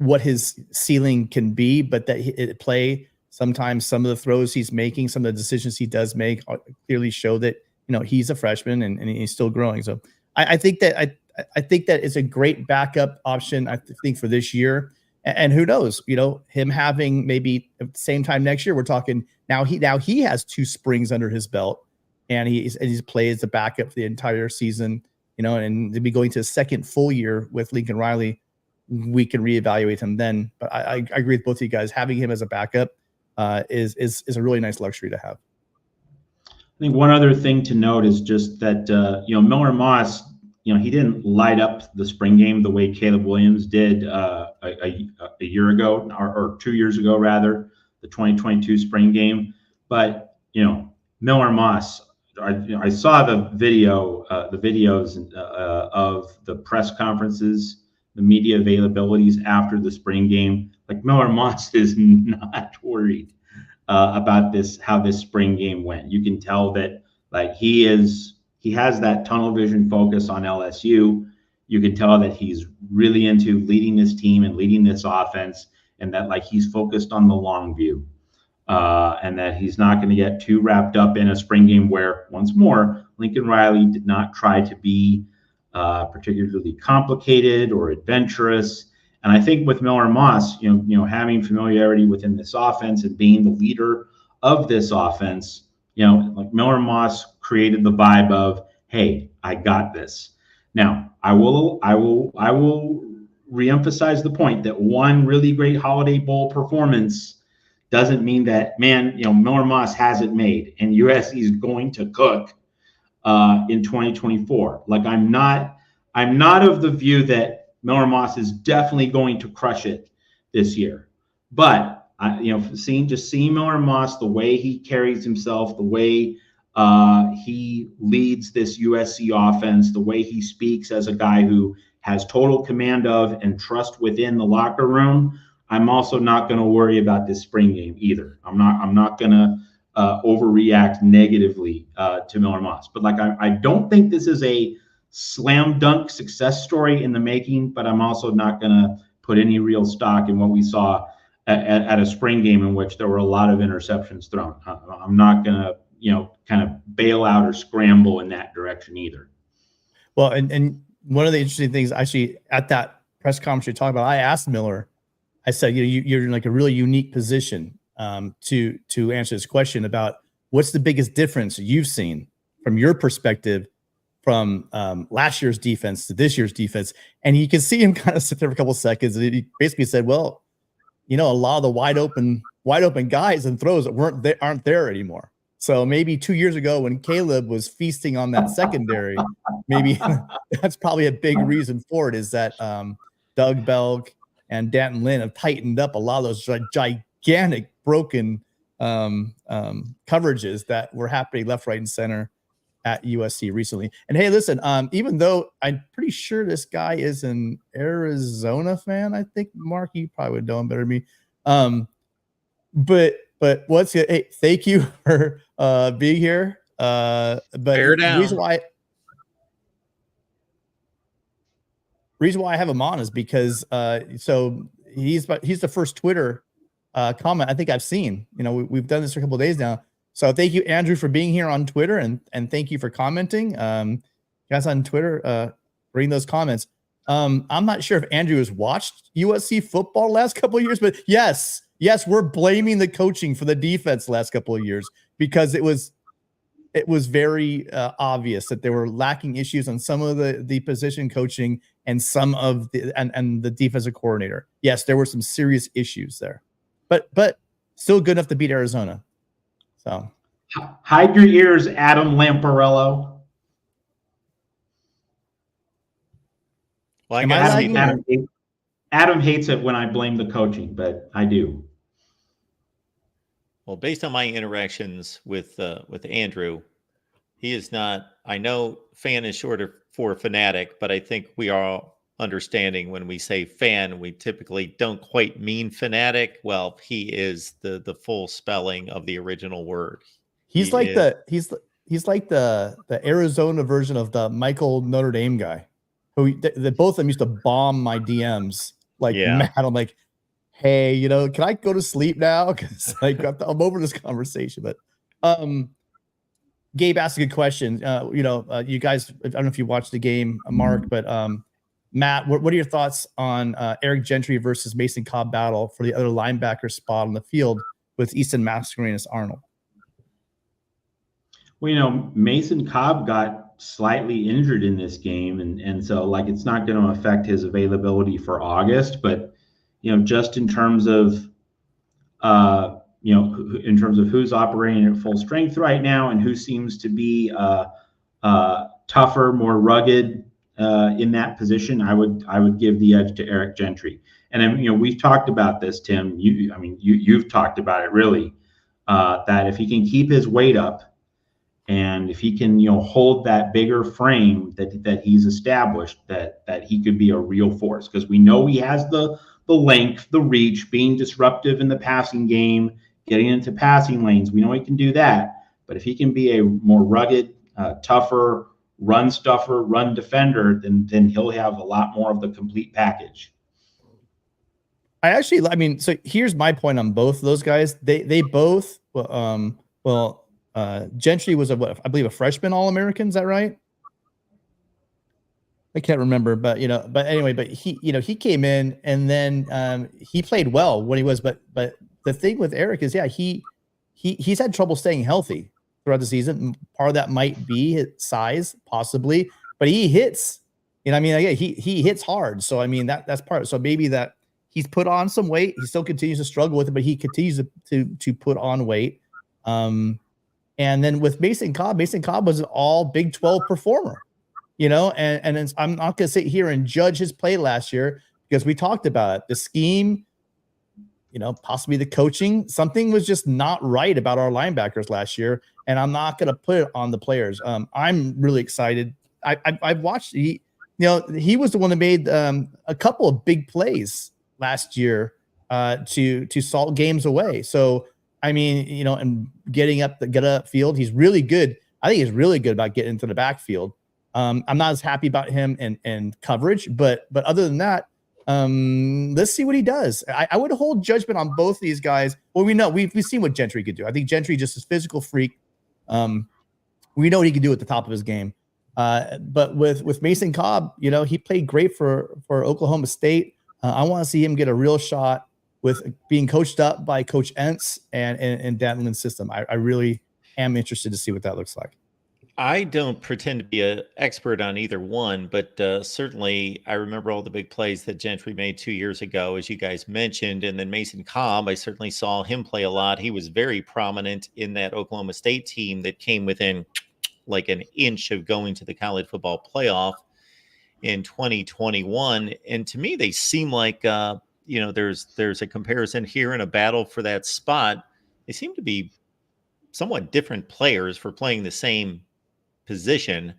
what his ceiling can be, but that it play sometimes some of the throws he's making, some of the decisions he does make clearly show that he's a freshman and he's still growing. So I think that it's a great backup option, I think, for this year. And who knows, him having maybe at the same time next year, we're talking now he has 2 springs under his belt, and he's played as a backup for the entire season, and to be going to his second full year with Lincoln Riley, we can reevaluate him then. But I agree with both of you guys. Having him as a backup is a really nice luxury to have. I think one other thing to note is just that Miller Moss, he didn't light up the spring game the way Caleb Williams did a year ago, or 2 years ago rather, the 2022 spring game. But Miller Moss, I saw the videos of the press conferences, the media availabilities after the spring game. Like, Miller Moss is not worried about how this spring game went. You can tell that he has that tunnel vision focus on LSU. You can tell that he's really into leading this team and leading this offense, and that he's focused on the long view, and that he's not going to get too wrapped up in a spring game where, once more, Lincoln Riley did not try to be particularly complicated or adventurous, And I think with Miller Moss, having familiarity within this offense and being the leader of this offense, like Miller Moss created the vibe of, hey, I got this. Now, I will reemphasize the point that one really great Holiday Bowl performance doesn't mean that, Miller Moss has it made and USC is going to cook in 2024. Like I'm not of the view that Miller Moss is definitely going to crush it this year. But seeing Miller Moss, the way he carries himself, the way he leads this USC offense, the way he speaks as a guy who has total command of and trust within the locker room, I'm also not going to worry about this spring game either. I'm not going to overreact negatively to Miller Moss. But I don't think this is a slam dunk success story in the making, but I'm also not going to put any real stock in what we saw at a spring game in which there were a lot of interceptions thrown. I'm not going to, kind of bail out or scramble in that direction either. Well, and one of the interesting things actually at that press conference you talked about, I asked Miller, I said, you're in like a really unique position to answer this question about what's the biggest difference you've seen from your perspective from last year's defense to this year's defense. And you can see him kind of sit there for a couple of seconds. And he basically said, well, a lot of the wide open guys and throws that aren't there anymore. So maybe 2 years ago when Caleb was feasting on that secondary, maybe that's probably a big reason for it, is that Doug Belk and Danton Lynn have tightened up a lot of those gigantic broken coverages that were happening left, right, and center at USC recently. And hey, listen, even though I'm pretty sure this guy is an Arizona fan, I think, Mark, you probably would know him better than me. But what's it? Hey, thank you for being here. But the reason why I have him on is because so he's the first Twitter comment I think I've seen. We've done this for a couple of days now. So thank you, Andrew, for being here on Twitter, and thank you for commenting. Guys on Twitter, bring those comments. I'm not sure if Andrew has watched USC football the last couple of years, but yes, we're blaming the coaching for the defense the last couple of years because it was very obvious that they were lacking issues on some of the position coaching and some of and the defensive coordinator. Yes, there were some serious issues there, but still good enough to beat Arizona. So hide your ears, Adam Lamparello. Well, Adam hates it when I blame the coaching, but I do. Well, based on my interactions with Andrew, he is not. I know fan is short for fanatic, but I think we are understanding when we say fan, we typically don't quite mean fanatic. Well, he is the full spelling of the original word. He's like the Arizona version of the Michael Notre Dame guy, who both of them used to bomb my DMs mad. I'm like, hey, can I go to sleep now? Because I'm over this conversation. But Gabe asked a good question. You guys, I don't know if you watched the game, Mark, but Matt, what are your thoughts on Eric Gentry versus Mason Cobb battle for the other linebacker spot on the field with Easton Mascarenas Arnold? Well, Mason Cobb got slightly injured in this game, and so it's not going to affect his availability for August, but just in terms of who's operating at full strength right now and who seems to be tougher, more rugged in that position, I would give the edge to Eric Gentry. And then we've talked about this, Tim. You've talked about it really, that if he can keep his weight up and if he can hold that bigger frame that he's established, that he could be a real force, because we know he has the length, the reach, being disruptive in the passing game, getting into passing lanes. We know he can do that. But if he can be a more rugged, tougher run stuffer, run defender, then he'll have a lot more of the complete package. So here's my point on both of those guys. They both, Gentry was I believe a freshman All-American. Is that right? I can't remember, but but anyway, but he came in and then he played well when he was, but the thing with Eric is, he's had trouble staying healthy throughout the season. Part of that might be his size, possibly, but he hits. Again, he hits hard. So that's part. So maybe that he's put on some weight. He still continues to struggle with it, but he continues to put on weight. And then with Mason Cobb was an all Big 12 performer. And I'm not going to sit here and judge his play last year because we talked about it. The scheme, possibly the coaching, something was just not right about our linebackers last year. And I'm not going to put it on the players. I'm really excited. I've watched, he was the one that made a couple of big plays last year to salt games away. So, and getting up the field, he's really good. I think he's really good about getting into the backfield. I'm not as happy about him and coverage, but other than that, let's see what he does. I would hold judgment on both these guys. Well, we've seen what Gentry could do. I think Gentry just is physical freak. We know what he can do at the top of his game. But with Mason Cobb, he played great for Oklahoma State. I want to see him get a real shot with being coached up by Coach Entz and Dan Lynn's system. I really am interested to see what that looks like. I don't pretend to be an expert on either one, but certainly I remember all the big plays that Gentry made 2 years ago, as you guys mentioned. And then Mason Cobb, I certainly saw him play a lot. He was very prominent in that Oklahoma State team that came within like an inch of going to the college football playoff in 2021. And to me, they seem like, there's a comparison here and a battle for that spot. They seem to be somewhat different players for playing the same position,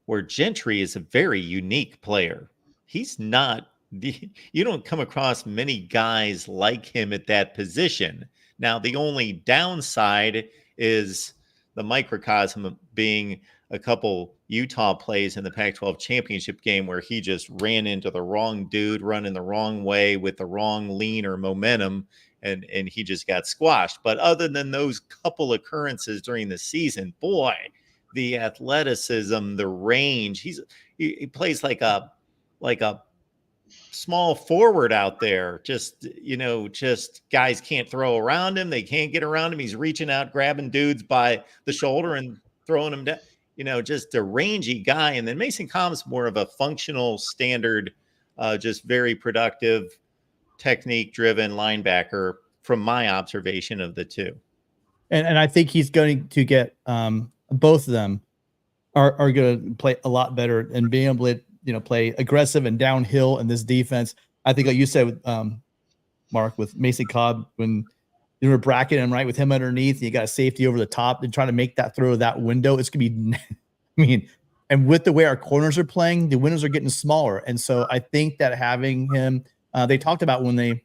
where Gentry is a very unique player. He's not, you don't come across many guys like him at that position. Now, the only downside is the microcosm of being a couple Utah plays in the Pac-12 championship game where he just ran into the wrong dude, running the wrong way with the wrong lean or momentum, and he just got squashed. But other than those couple occurrences during the season, boy, the athleticism, the range, he plays like a small forward out there. Just guys can't throw around him. They can't get around him. He's reaching out, grabbing dudes by the shoulder and throwing them down. Just a rangy guy. And then Mason Cobb's more of a functional, standard, just very productive, technique-driven linebacker from my observation of the two. And I think he's going to get both of them are going to play a lot better and being able to play aggressive and downhill in this defense. I think like you said with Mark, with Mason Cobb, when you were bracketing him right with him underneath, and you got a safety over the top and trying to make that throw that window, it's gonna be and with the way our corners are playing, the windows are getting smaller. And so I think that having him, they talked about when there's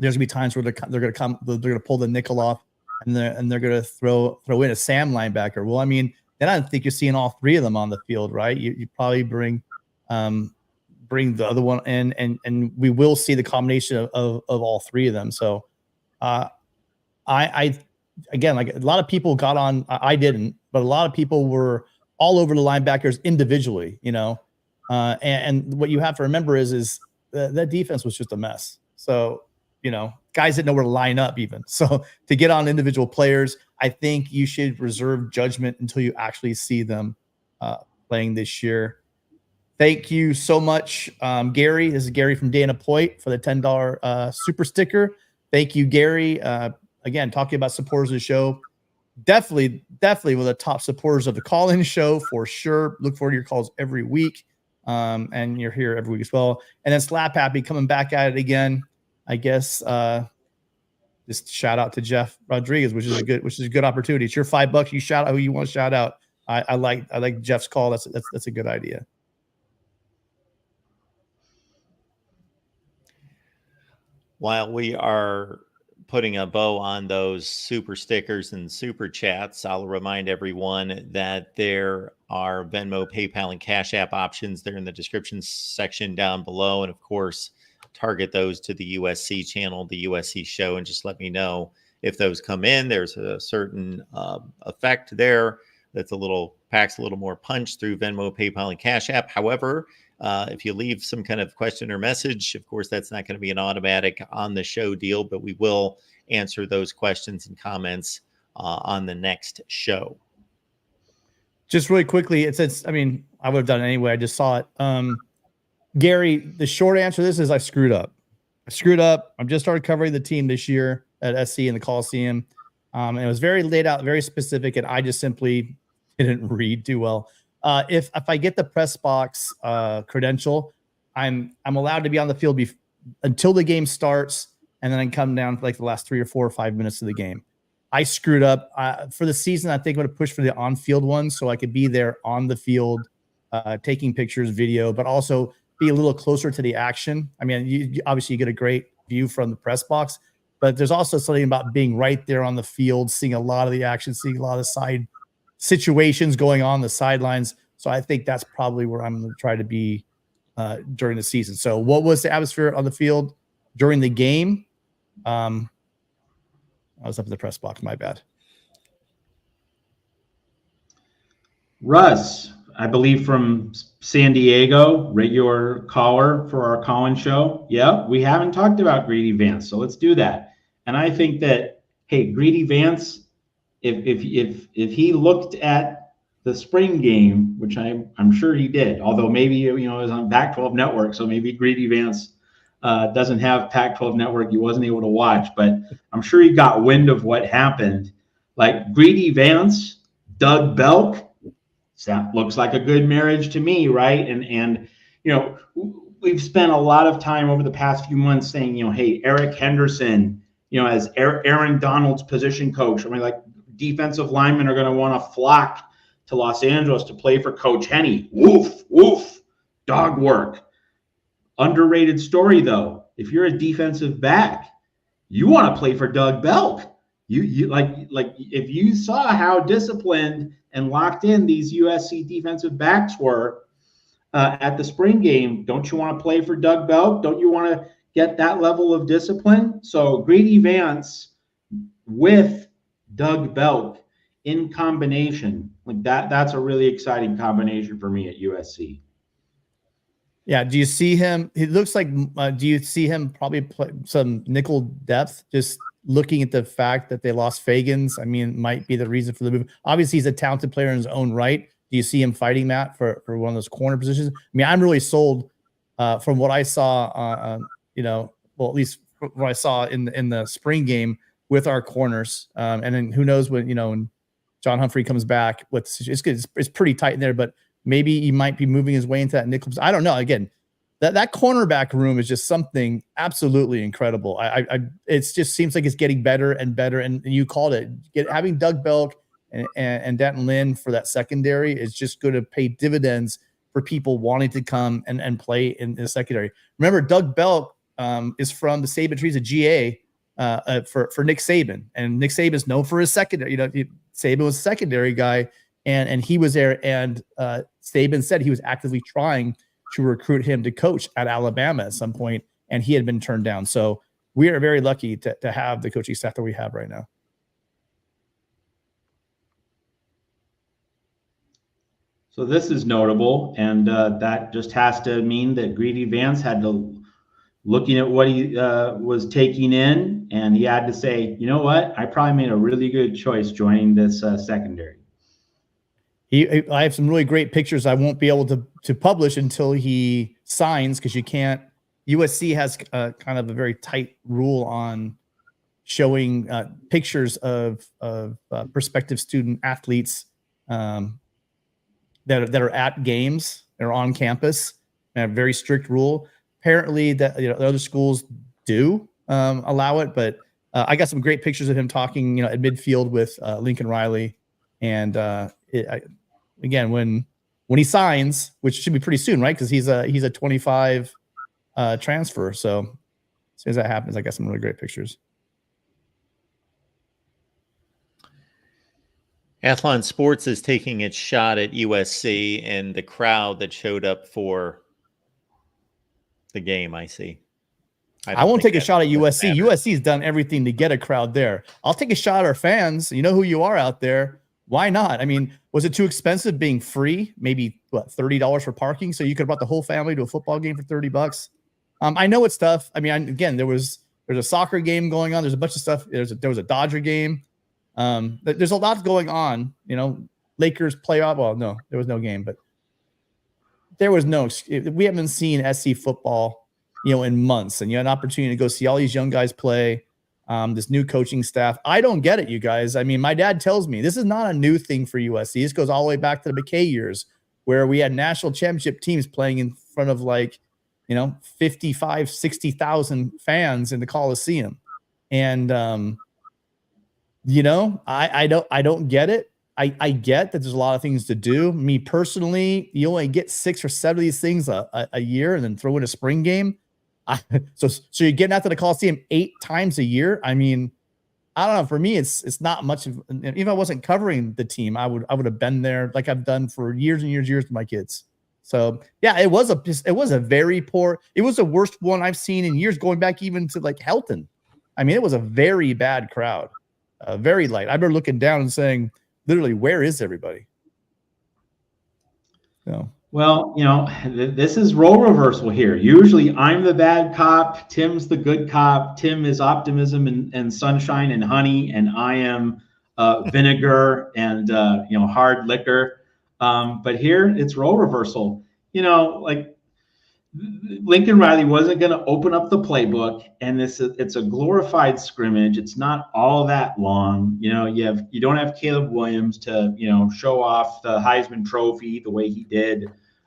gonna be times where they're gonna pull the nickel off and they're gonna throw in a Sam linebacker. Well, then I think you're seeing all three of them on the field, right? You probably bring the other one in, and we will see the combination of all three of them. So I again, like a lot of people got on, I didn't, but a lot of people were all over the linebackers individually, and what you have to remember is that defense was just a mess. So, guys didn't know where to line up even. So to get on individual players, I think you should reserve judgment until you actually see them playing this year. Thank you so much, Gary. This is Gary from Dana Point for the $10 super sticker. Thank you, Gary. Again, talking about supporters of the show. Definitely one of the top supporters of the call-in show for sure. Look forward to your calls every week. And you're here every week as well. And then Slap Happy coming back at it again. I guess just shout out to Jeff Rodriguez, which is a good opportunity. It's your $5. You shout out who you want to shout out. I like Jeff's call. That's a good idea. While we are putting a bow on those super stickers and super chats, I'll remind everyone that there are Venmo, PayPal, and Cash App options there in the description section down below. And of course, target those to the USC channel, the USC show, and just let me know if those come in. There's a certain effect there that's packs a little more punch through Venmo, PayPal, and Cash App. However, If you leave some kind of question or message, of course, that's not going to be an automatic on the show deal, but we will answer those questions and comments on the next show. Just really quickly, it says, I mean, I would have done it anyway. I just saw it. Gary, the short answer to this is I screwed up. I've just started covering the team this year at SC in the Coliseum. And it was very laid out, very specific, and I just simply didn't read too well. If I get the press box credential, I'm allowed to be on the field until the game starts, and then I come down for like the last 3 or 4 or 5 minutes of the game. I screwed up for the season. I think I'm going to push for the on-field one so I could be there on the field, taking pictures, video, but also be a little closer to the action. I mean, obviously you get a great view from the press box, but there's also something about being right there on the field, seeing a lot of the action, seeing a lot of the side situations going on the sidelines. So I think that's probably where I'm going to try to be during the season. So what was the atmosphere on the field during the game? I was up in the press box. My bad. Russ, I believe from San Diego, regular caller for our call-in show. Yeah, we haven't talked about Greedy Vance, so let's do that. And I think that, hey, Greedy Vance, if he looked at the spring game, which I'm sure he did, although maybe it was on Pac-12 Network, so maybe Greedy Vance doesn't have Pac-12 Network. He wasn't able to watch, but I'm sure he got wind of what happened. Like Greedy Vance, Doug Belk, that looks like a good marriage to me, right? And we've spent a lot of time over the past few months saying, hey, Eric Henderson, as Aaron Donald's position coach. I mean, like defensive linemen are going to want to flock to Los Angeles to play for Coach Henney. Woof, woof, dog work. Underrated story, though. If you're a defensive back, you want to play for Doug Belk. You like if you saw how disciplined and locked in these USC defensive backs were at the spring game, don't you want to play for Doug Belk? Don't you want to get that level of discipline? So Greedy Vance with Doug Belk in combination, like that's a really exciting combination for me at USC. Yeah. Do you see him? He looks like, do you see him probably play some nickel depth? Just looking at the fact that they lost Fagans, I mean, might be the reason for the move. Obviously, he's a talented player in his own right. Do you see him fighting Matt for one of those corner positions? I mean, I'm really sold from what I saw, well, at least what I saw in the spring game with our corners. And then who knows when John Humphrey comes back, it's pretty tight in there, but maybe he might be moving his way into that nickel. I don't know. Again, that cornerback room is just something absolutely incredible. It just seems like it's getting better and better. And you called it. Having Doug Belk and Denton Lynn for that secondary is just going to pay dividends for people wanting to come and play in the secondary. Remember, Doug Belk is from the Saban trees of GA for Nick Saban, and Nick Saban is known for his secondary. Saban was a secondary guy, and he was there. And Saban said he was actively trying to recruit him to coach at Alabama at some point, and he had been turned down. So we are very lucky to have the coaching staff that we have right now. So this is notable, and that just has to mean that Greedy Vance had to, looking at what he was taking in, and he had to say, you know what, I probably made a really good choice joining this secondary. I have some really great pictures I won't be able to publish until he signs, because you can't. USC has kind of a very tight rule on showing pictures of prospective student athletes that are at games, they're on campus. They have a very strict rule. Apparently, that the other schools do allow it, but I got some great pictures of him talking, at midfield with Lincoln Riley, and again, when he signs, which should be pretty soon, right? Because he's a 25 transfer. So as soon as that happens, I got some really great pictures. Athlon Sports is taking its shot at USC and the crowd that showed up for the game. I see. I won't take a shot at USC. USC's done everything to get a crowd there. I'll take a shot at our fans. You know who you are out there. Why not? I mean, was it too expensive being free? Maybe what, $30 for parking. So you could have brought the whole family to a football game for $30. I know it's tough. I mean, again, there's a soccer game going on. There's a bunch of stuff. There was a Dodger game. There's a lot going on, Lakers playoff. Well, no, there was no game, but there was we haven't seen SC football, in months, and you had an opportunity to go see all these young guys play, this new coaching staff. I don't get it, you guys. I mean, my dad tells me this is not a new thing for USC. This goes all the way back to the McKay years where we had national championship teams playing in front of 55, 60,000 fans in the Coliseum. And, I don't get it. I get that there's a lot of things to do. Me personally, you only get 6 or 7 of these things a year and then throw in a spring game. So you're getting out to the Coliseum 8 times a year. I mean, I don't know. For me, it's not much of, even if I wasn't covering the team, I would have been there like I've done for years and years with my kids. So yeah, it was a very poor, it was the worst one I've seen in years, going back even to Helton. I mean, it was a very bad crowd, very light. I remember looking down and saying, literally, where is everybody? So. Well, this is role reversal here. Usually I'm the bad cop. Tim's the good cop. Tim is optimism and sunshine and honey. And I am vinegar and, hard liquor. But here it's role reversal. Lincoln Riley wasn't going to open up the playbook, and it's a glorified scrimmage. It's not all that long. You don't have Caleb Williams to show off the Heisman Trophy the way he did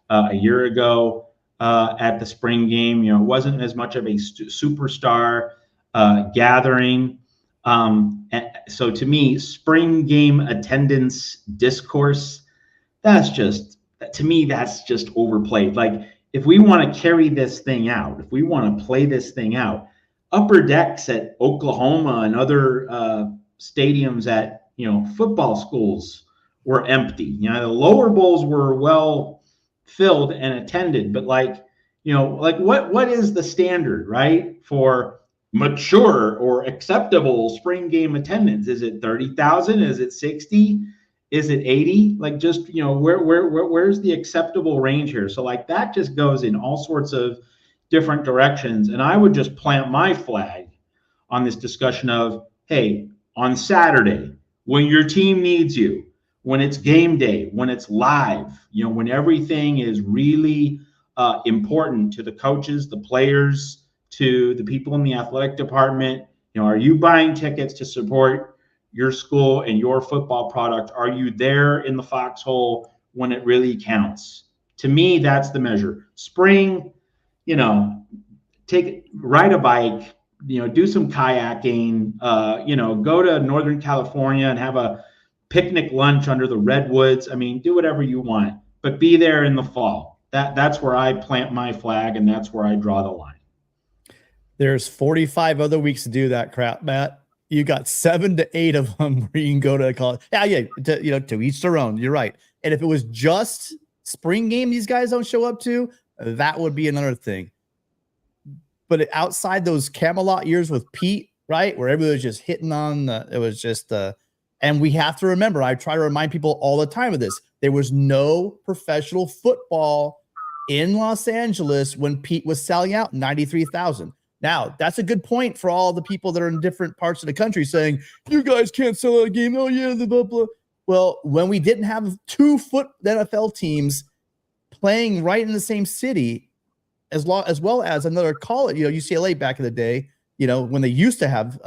a year ago at the spring game. It wasn't as much of a superstar gathering. So to me, spring game attendance discourse, that's just overplayed. If we want to carry this thing out, if we want to play this thing out, upper decks at Oklahoma and other stadiums at football schools were empty. The lower bowls were well filled and attended, but what is the standard, right, for mature or acceptable spring game attendance? Is it 30,000? Is it 60? Is it 80? Where's the acceptable range here? So that just goes in all sorts of different directions. And I would just plant my flag on this discussion of, hey, on Saturday, when your team needs you, when it's game day, when it's live, when everything is really important to the coaches, the players, to the people in the athletic department, are you buying tickets to support your school and your football product? Are you there in the foxhole when it really counts? To me, that's the measure. Spring, ride a bike, do some kayaking, go to Northern California and have a picnic lunch under the redwoods. I mean, do whatever you want, but be there in the fall. That's where I plant my flag, and that's where I draw the line. There's 45 other weeks to do that crap, Matt. You got 7 to 8 of them where you can go to college. Yeah. To each their own. You're right. And if it was just spring game these guys don't show up to, that would be another thing. But outside those Camelot years with Pete, right, where everybody was just hitting on and we have to remember, I try to remind people all the time of this, there was no professional football in Los Angeles when Pete was selling out 93,000. Now, that's a good point for all the people that are in different parts of the country saying, you guys can't sell out a game. Oh, yeah, blah, blah. Well, when we didn't have 2 NFL teams playing right in the same city, as well as another college, UCLA back in the day, when they used to have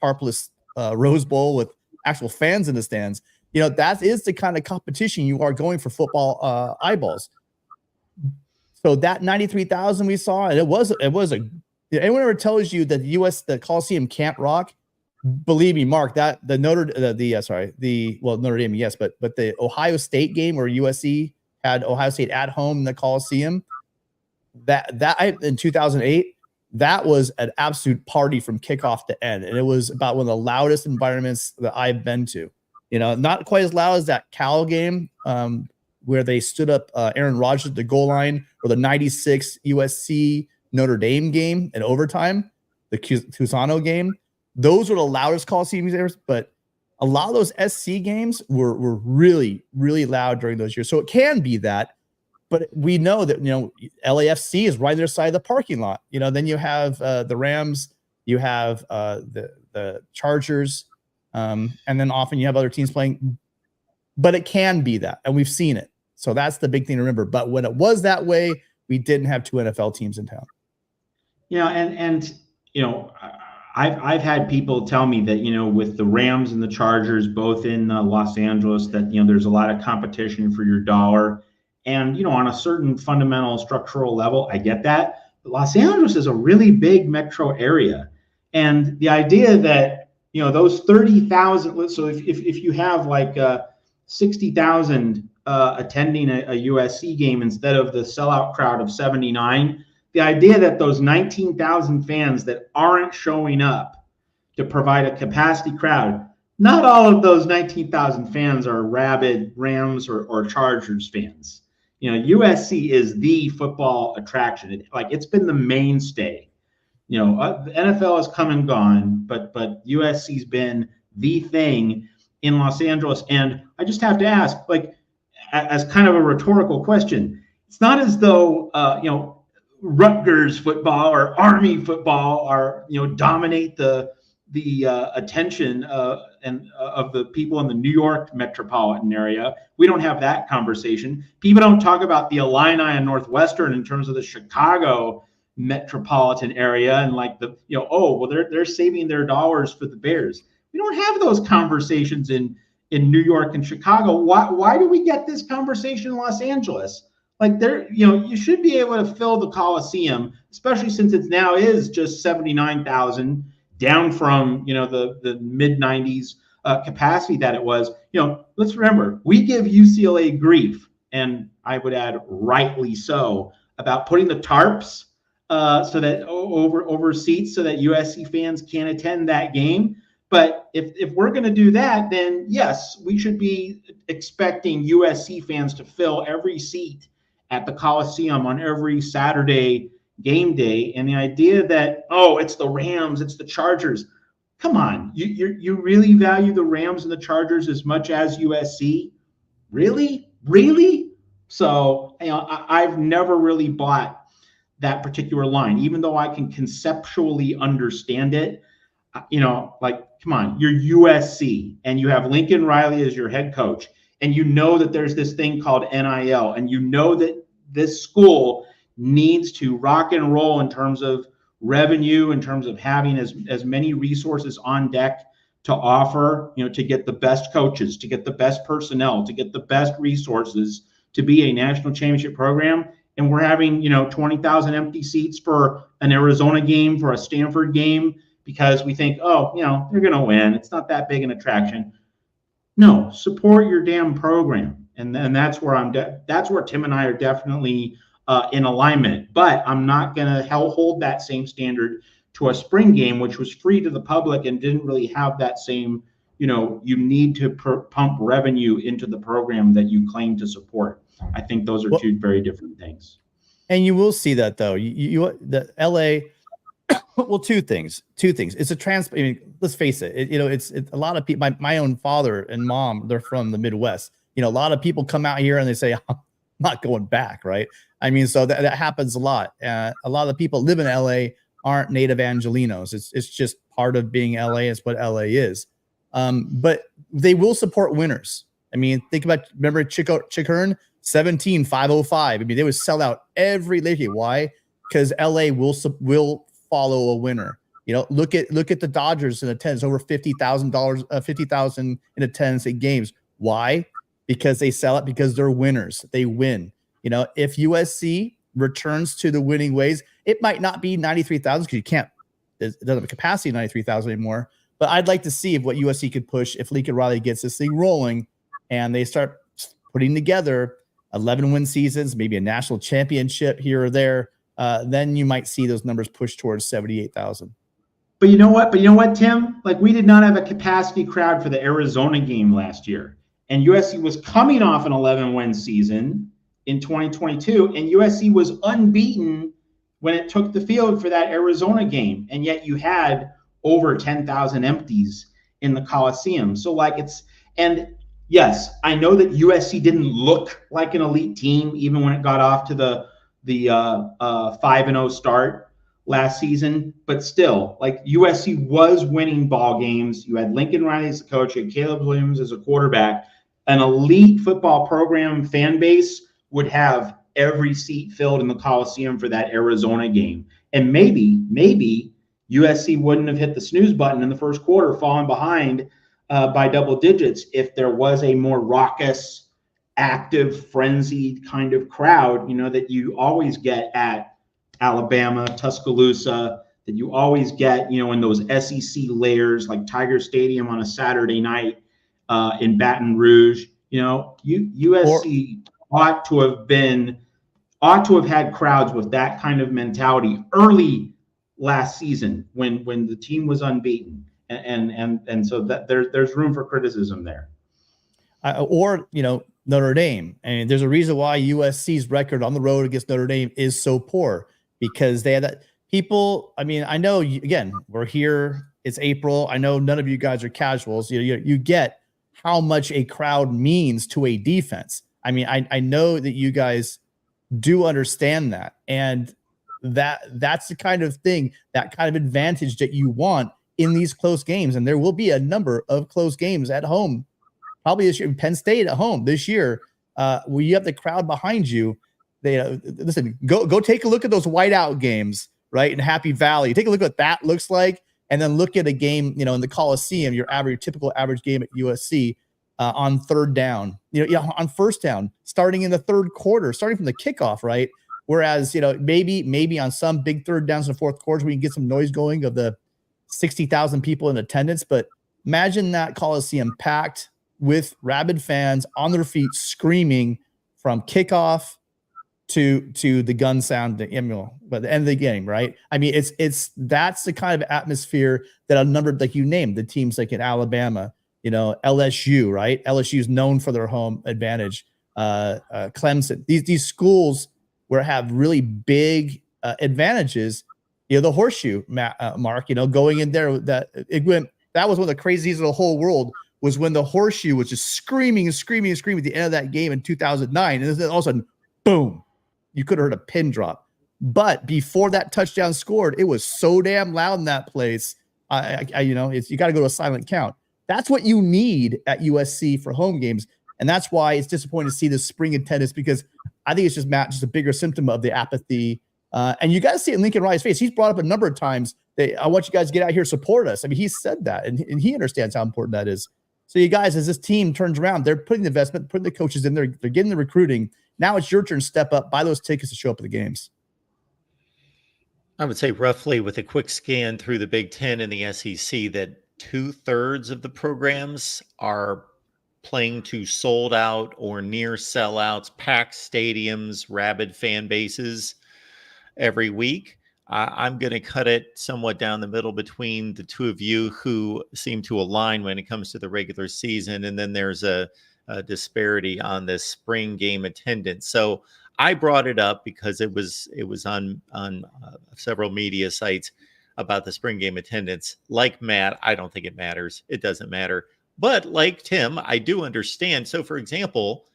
tarpless Rose Bowl with actual fans in the stands, that is the kind of competition you are going for football eyeballs. So that 93,000 we saw, and it was anyone ever tells you that the Coliseum can't rock, believe me, Mark, that Notre Dame, yes, but the Ohio State game where USC had Ohio State at home in the Coliseum, that in 2008, that was an absolute party from kickoff to end, and it was about one of the loudest environments that I've been to. Not quite as loud as that Cal game where they stood up Aaron Rodgers at the goal line, or the '96 USC Notre Dame game in overtime, the Cusano game. Those were the loudest Coliseum games, but a lot of those SC games were really, really loud during those years. So it can be that, but we know that, LAFC is right on their side of the parking lot. Then you have the Rams, you have the Chargers, and then often you have other teams playing. But it can be that, and we've seen it. So that's the big thing to remember. But when it was that way, we didn't have 2 NFL teams in town. I've had people tell me that, with the Rams and the Chargers, both in Los Angeles, that, there's a lot of competition for your dollar. And, on a certain fundamental structural level, I get that. But Los Angeles is a really big metro area. And the idea that, those 30,000, so if you have like 60,000 attending a USC game instead of the sellout crowd of 79, the idea that those 19,000 fans that aren't showing up to provide a capacity crowd, not all of those 19,000 fans are rabid Rams or Chargers fans. USC is the football attraction. It's been the mainstay. The NFL has come and gone, but USC's been the thing in Los Angeles. And I just have to ask, as kind of a rhetorical question, it's not as though, Rutgers football or Army football are dominate the attention of the people in the New York metropolitan area. We don't have that conversation. People don't talk about the Illini and Northwestern in terms of the Chicago metropolitan area and they're saving their dollars for the Bears. We don't have those conversations in New York and Chicago. Why do we get this conversation in Los Angeles? You should be able to fill the Coliseum, especially since it now is just 79,000, down from, the mid 90s capacity that it was. Let's remember, we give UCLA grief, and I would add rightly so, about putting the tarps so that over seats so that USC fans can't attend that game. But if we're going to do that, then yes, we should be expecting USC fans to fill every seat at the Coliseum on every Saturday game day. And the idea that, it's the Rams, it's the Chargers. Come on, you really value the Rams and the Chargers as much as USC? Really? So, I've never really bought that particular line, even though I can conceptually understand it. Come on, you're USC and you have Lincoln Riley as your head coach. And that there's this thing called NIL, and that this school needs to rock and roll in terms of revenue, in terms of having as many resources on deck to offer, to get the best coaches, to get the best personnel, to get the best resources to be a national championship program. And we're having, 20,000 empty seats for an Arizona game, for a Stanford game, because we think, they're going to win. It's not that big an attraction. No, support your damn program, and that's where that's where Tim and I are definitely in alignment. But I'm not going to hold that same standard to a spring game, which was free to the public and didn't really have that same. You need to pump revenue into the program that you claim to support. I think those are two very different things. And you will see that though. The LA. Well, two things. It's a let's face it. It's a lot of people. My own father and mom, they're from the Midwest. A lot of people come out here and they say, "I'm not going back." Right? So that happens a lot. A lot of the people live in LA aren't native Angelinos. It's just part of being LA. It's what LA is. But they will support winners. Think about, remember Chick Hearn, 17,505. They would sell out every league. Why? Because LA will follow a winner. Look at the Dodgers in attendance, over $50,000 in attendance at games. Why? Because they sell it, because they're winners. They win. If USC returns to the winning ways, it might not be 93,000 because it doesn't have a capacity of 93,000 anymore. But I'd like to see what USC could push if Lincoln Riley gets this thing rolling and they start putting together 11-win seasons, maybe a national championship here or there. Then you might see those numbers push towards 78,000. But you know what, Tim? We did not have a capacity crowd for the Arizona game last year. And USC was coming off an 11-win season in 2022. And USC was unbeaten when it took the field for that Arizona game. And yet you had over 10,000 empties in the Coliseum. So and yes, I know that USC didn't look like an elite team even when it got off to the 5-0 start last season, but still, like USC was winning ball games. You had Lincoln Riley as the coach, you had Caleb Williams as a quarterback. An elite football program fan base would have every seat filled in the Coliseum for that Arizona game. And maybe USC wouldn't have hit the snooze button in the first quarter, falling behind by double digits if there was a more raucous, active, frenzied kind of crowd, that you always get at Alabama, Tuscaloosa, that you always get, in those SEC layers like Tiger Stadium on a Saturday night in Baton Rouge. USC ought to have had crowds with that kind of mentality early last season when the team was unbeaten, and so that there's room for criticism there. Notre Dame. And there's a reason why USC's record on the road against Notre Dame is so poor, because they had that people. I mean, I know again, we're here. It's April. I know none of you guys are casuals. You get how much a crowd means to a defense. I mean, I know that you guys do understand that, and that's the kind of thing, that kind of advantage that you want in these close games. And there will be a number of close games at home, probably this year. Penn State at home this year, where you have the crowd behind you. Listen, go take a look at those whiteout games, right, in Happy Valley. Take a look at what that looks like, and then look at a game, in the Coliseum, your typical average game at USC on third down, on first down, starting in the third quarter, starting from the kickoff, right? Whereas, maybe on some big third downs in the fourth quarter, we can get some noise going of the 60,000 people in attendance. But imagine that Coliseum packed with rabid fans on their feet, screaming from kickoff to the gun sound, by the end of the game, right? I mean, that's the kind of atmosphere that a number, like you named, the teams like in Alabama, LSU, right? LSU is known for their home advantage. Clemson, these schools where have really big advantages. The horseshoe, Mark, going in there, that was one of the craziest of the whole world, was when the horseshoe was just screaming and screaming and screaming at the end of that game in 2009. And then all of a sudden, boom, you could have heard a pin drop. But before that touchdown scored, it was so damn loud in that place. You got to go to a silent count. That's what you need at USC for home games. And that's why it's disappointing to see this spring attendance, because I think it's just a bigger symptom of the apathy. And you got to see it in Lincoln Riley's face. He's brought up a number of times that I want you guys to get out here, support us. I mean, he said that, and he understands how important that is. So you guys, as this team turns around, they're putting the investment, putting the coaches in there, they're getting the recruiting. Now it's your turn to step up, buy those tickets to show up at the games. I would say roughly, with a quick scan through the Big Ten and the SEC, that 2/3 of the programs are playing to sold out or near sellouts, packed stadiums, rabid fan bases every week. I'm going to cut it somewhat down the middle between the two of you, who seem to align when it comes to the regular season. And then there's a disparity on this spring game attendance. So I brought it up because it was on several media sites about the spring game attendance. Like Matt, I don't think it matters. It doesn't matter. But like Tim, I do understand. So, for example,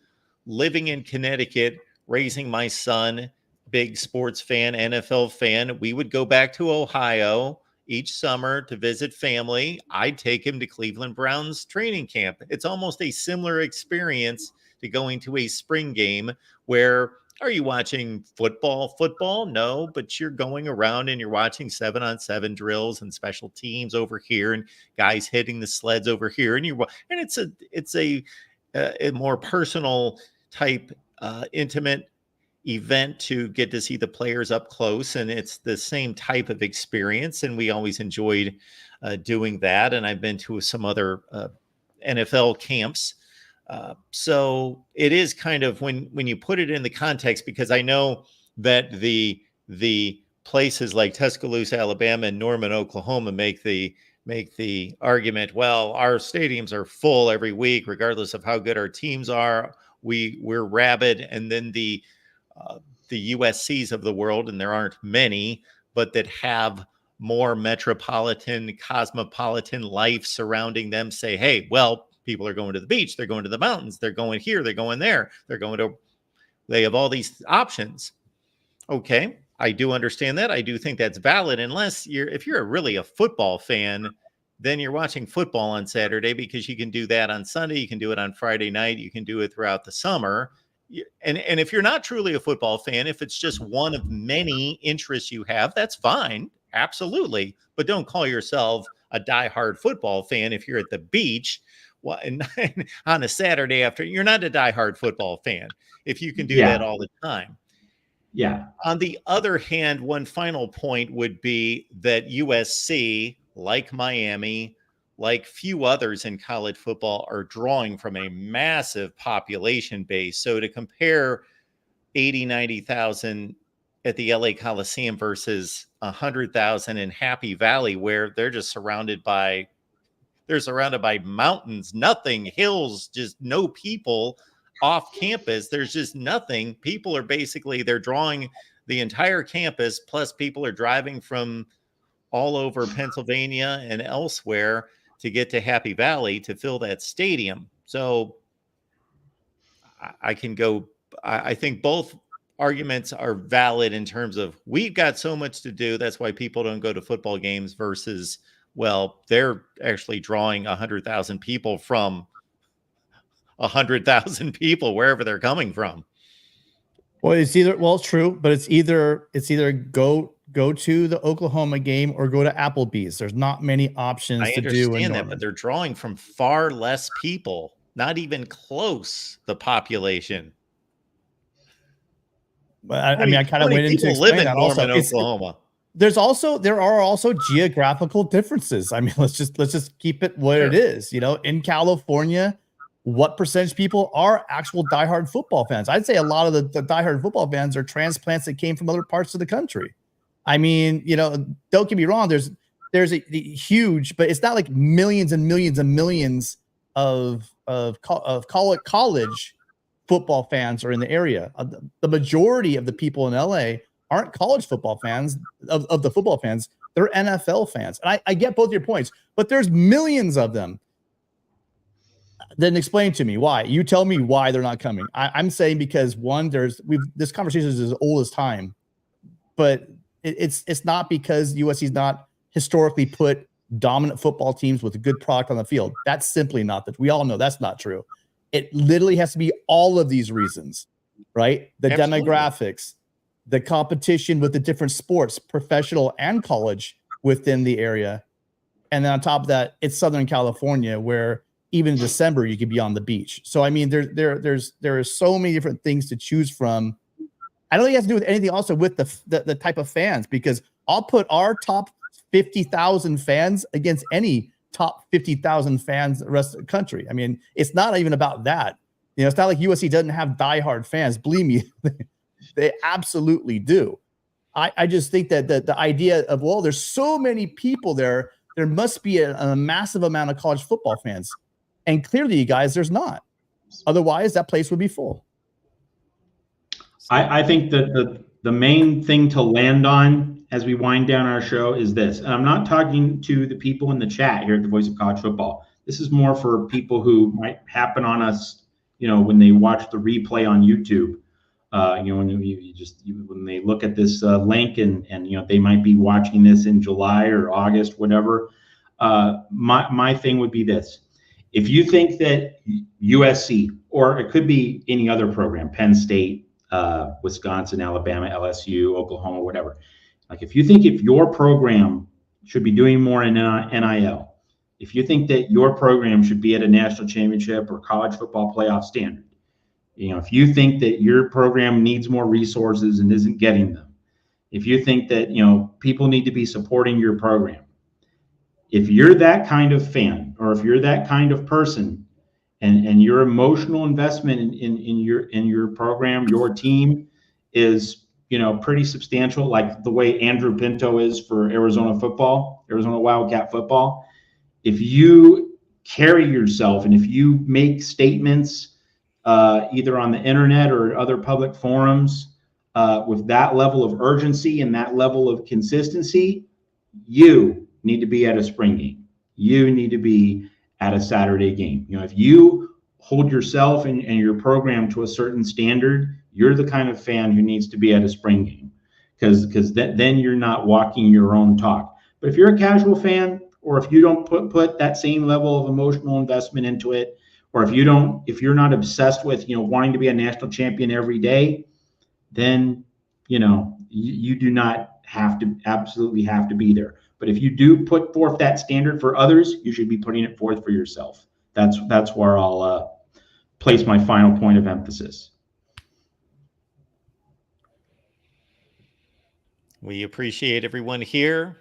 living in Connecticut, raising my son, big sports fan, NFL fan, we would go back to Ohio each summer to visit family. I'd take him to Cleveland Browns training camp. It's almost a similar experience to going to a spring game where, are you watching football? No, but you're going around and you're watching 7-on-7 drills and special teams over here and guys hitting the sleds over here. And it's a more personal type, intimate event to get to see the players up close. And it's the same type of experience. And we always enjoyed doing that. And I've been to some other NFL camps. So it is kind of, when you put it in the context, because I know that the places like Tuscaloosa, Alabama, and Norman, Oklahoma make the argument, well, our stadiums are full every week, regardless of how good our teams are. We're rabid. And then the USCs of the world, and there aren't many, but that have more metropolitan, cosmopolitan life surrounding them, say, hey, well, People are going to the beach. They're going to the mountains. They're going here. They're going there. They have all these options. Okay. I do understand that. I do think that's valid unless if you're really a football fan, then you're watching football on Saturday because you can do that on Sunday. You can do it on Friday night. You can do it throughout the summer. And if you're not truly a football fan, if it's just one of many interests you have, that's fine. Absolutely. But don't call yourself a diehard football fan if you're at the beach on a Saturday after. You're not a diehard football fan if you can do that all the time. Yeah. On the other hand, one final point would be that USC, like Miami, like few others in college football, are drawing from a massive population base. So to compare 80, 90,000 at the LA Coliseum versus 100,000 in Happy Valley, where they're just surrounded by mountains, nothing, hills, just no people off campus. There's just nothing. People are they're drawing the entire campus, plus people are driving from all over Pennsylvania and elsewhere to get to Happy Valley to fill that stadium. So I think both arguments are valid in terms of we've got so much to do. That's why people don't go to football games versus, well, they're actually drawing 100,000 people from 100,000 people wherever they're coming from. Well, it's true, but it's either go to the Oklahoma game or go to Applebee's. There's not many options to do. I understand that, but they're drawing from far less people, not even close the population. But I mean, I kind of went into live in Norman, Oklahoma. There are also geographical differences. I mean, let's just keep it what it is. In California, what percentage of people are actual diehard football fans? I'd say a lot of the diehard football fans are transplants that came from other parts of the country. I mean, don't get me wrong. There's a huge, but it's not like millions and millions and millions of college football fans are in the area. The majority of the people in LA aren't college football fans of the football fans. They're NFL fans. And I get both your points, but there's millions of them. Then explain to me why. You tell me why they're not coming. I'm saying because one, this conversation is as old as time, but it's not because USC's not historically put dominant football teams with a good product on the field. That's simply not that. We all know that's not true. It literally has to be all of these reasons, right? The Absolutely. Demographics, the competition with the different sports, professional and college within the area. And then on top of that, it's Southern California where even in December you could be on the beach. So I mean, there are so many different things to choose from. I don't think it has to do with anything also with the type of fans, because I'll put our top 50,000 fans against any top 50,000 fans the rest of the country. I mean, it's not even about that. It's not like USC doesn't have diehard fans. Believe me, they absolutely do. I just think that the idea of, well, there's so many people there must be a massive amount of college football fans. And clearly, you guys, there's not. Otherwise, that place would be full. I think that the main thing to land on as we wind down our show is this. And I'm not talking to the people in the chat here at the Voice of College Football. This is more for people who might happen on us, when they watch the replay on YouTube. When they look at this link and they might be watching this in July or August, whatever. My thing would be this. If you think that USC, or it could be any other program, Penn State, Wisconsin, Alabama, LSU, Oklahoma, whatever. Like if you think if your program should be doing more in NIL, if you think that your program should be at a national championship or college football playoff standard, if you think that your program needs more resources and isn't getting them, if you think that, people need to be supporting your program, if you're that kind of fan, or if you're that kind of person, and your emotional investment in your program, your team is, pretty substantial, like the way Andrew Pinto is for Arizona Wildcat football. If you carry yourself and if you make statements either on the internet or other public forums with that level of urgency and that level of consistency, you need to be at a spring game. You need to be at a Saturday game. You know, if you hold yourself and your program to a certain standard, you're the kind of fan who needs to be at a spring game, because then you're not walking your own talk. But if you're a casual fan, or if you don't put that same level of emotional investment into it, or if you're not obsessed with, you know, wanting to be a national champion every day, then, you know, you do not absolutely have to be there. But if you do put forth that standard for others, you should be putting it forth for yourself. That's where I'll place my final point of emphasis. We appreciate everyone here,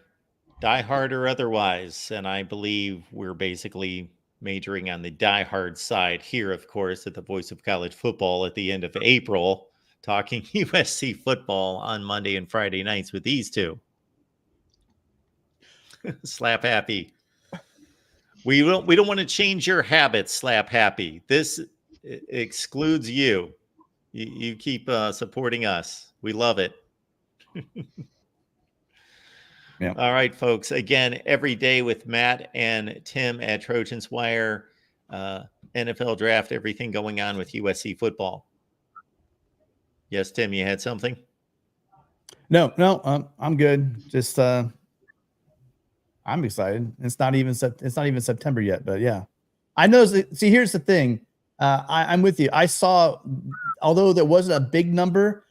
diehard or otherwise, and I believe we're basically majoring on the diehard side here, of course, at the Voice of College Football at the end of April, talking USC football on Monday and Friday nights with these two. Slap Happy. We don't want to change your habits, Slap Happy. This excludes you. You keep supporting us. We love it. Yeah. All right, folks. Again, every day with Matt and Tim at Trojans Wire, NFL draft, everything going on with USC football. Yes, Tim, you had something? No, I'm good. Just I'm excited. It's not even September yet, but yeah, I know. See, here's the thing. I'm with you. I saw, although there wasn't a big number,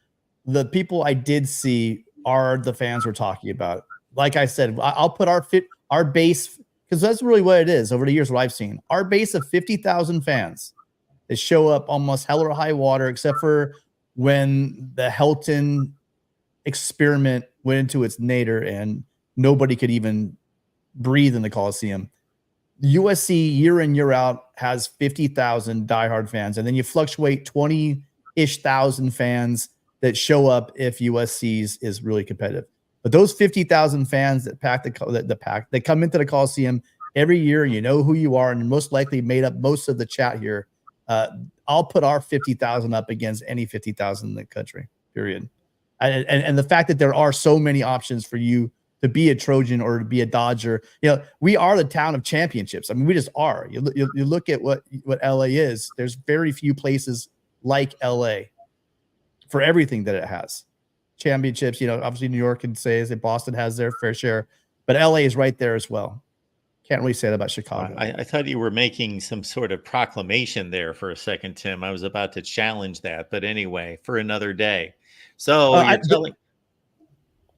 the people I did see are the fans we're talking about. Like I said, I'll put our base, because that's really what it is over the years, what I've seen. Our base of 50,000 fans that show up almost hell or high water, except for when the Helton experiment went into its nadir and nobody could even breathe in the Coliseum. USC year in, year out has 50,000 diehard fans, and then you fluctuate 20-ish thousand fans that show up if USC's is really competitive. But those 50,000 fans that that come into the Coliseum every year, and you know who you are, and most likely made up most of the chat here. I'll put our 50,000 up against any 50,000 in the country, period. And the fact that there are so many options for you to be a Trojan or to be a Dodger, you know, we are the town of championships. I mean, we just are. You look at what LA is. There's very few places like LA for everything that it has. Championships, you know, obviously New York can say that Boston has their fair share, but LA is right there as well. Can't really say that about Chicago. I thought you were making some sort of proclamation there for a second, Tim. I was about to challenge that, but anyway, for another day. So you're telling.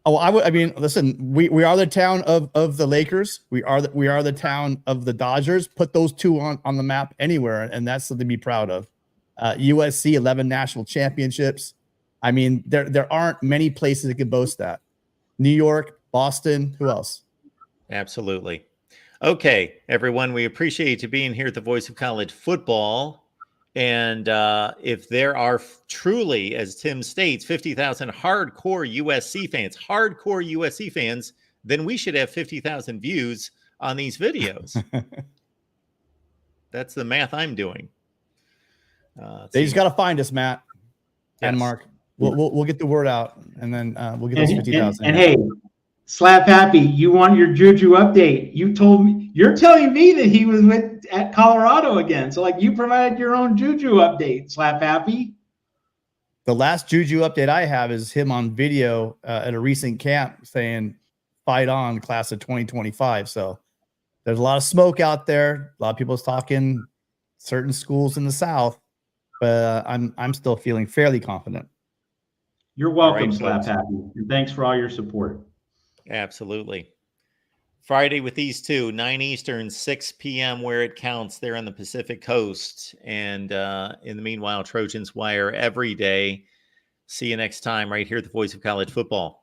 Oh, I mean, listen, we are the town of the Lakers. We are the town of the Dodgers. Put those two on the map anywhere, and that's something to be proud of. USC 11 national championships. I mean, there aren't many places that could boast that. New York, Boston, who else? Absolutely. Okay, everyone, we appreciate you being here at the Voice of College Football. And if there are truly, as Tim states, 50,000 hardcore USC fans, then we should have 50,000 views on these videos. That's the math I'm doing. They just got to find us, Matt and Mark. We'll get the word out, and then we'll get those 50,000. And hey, Slap Happy, you want your Juju update? You're telling me that he was at Colorado again. So like you provided your own Juju update, Slap Happy. The last Juju update I have is him on video at a recent camp saying, "Fight on, class of 2025." So there's a lot of smoke out there. A lot of people talking certain schools in the South, but I'm still feeling fairly confident. You're welcome, Slap Happy, and thanks for all your support. Absolutely. Friday with these two, 9 Eastern, 6 p.m. where it counts there on the Pacific Coast. And in the meanwhile, Trojans Wire every day. See you next time right here at the Voice of College Football.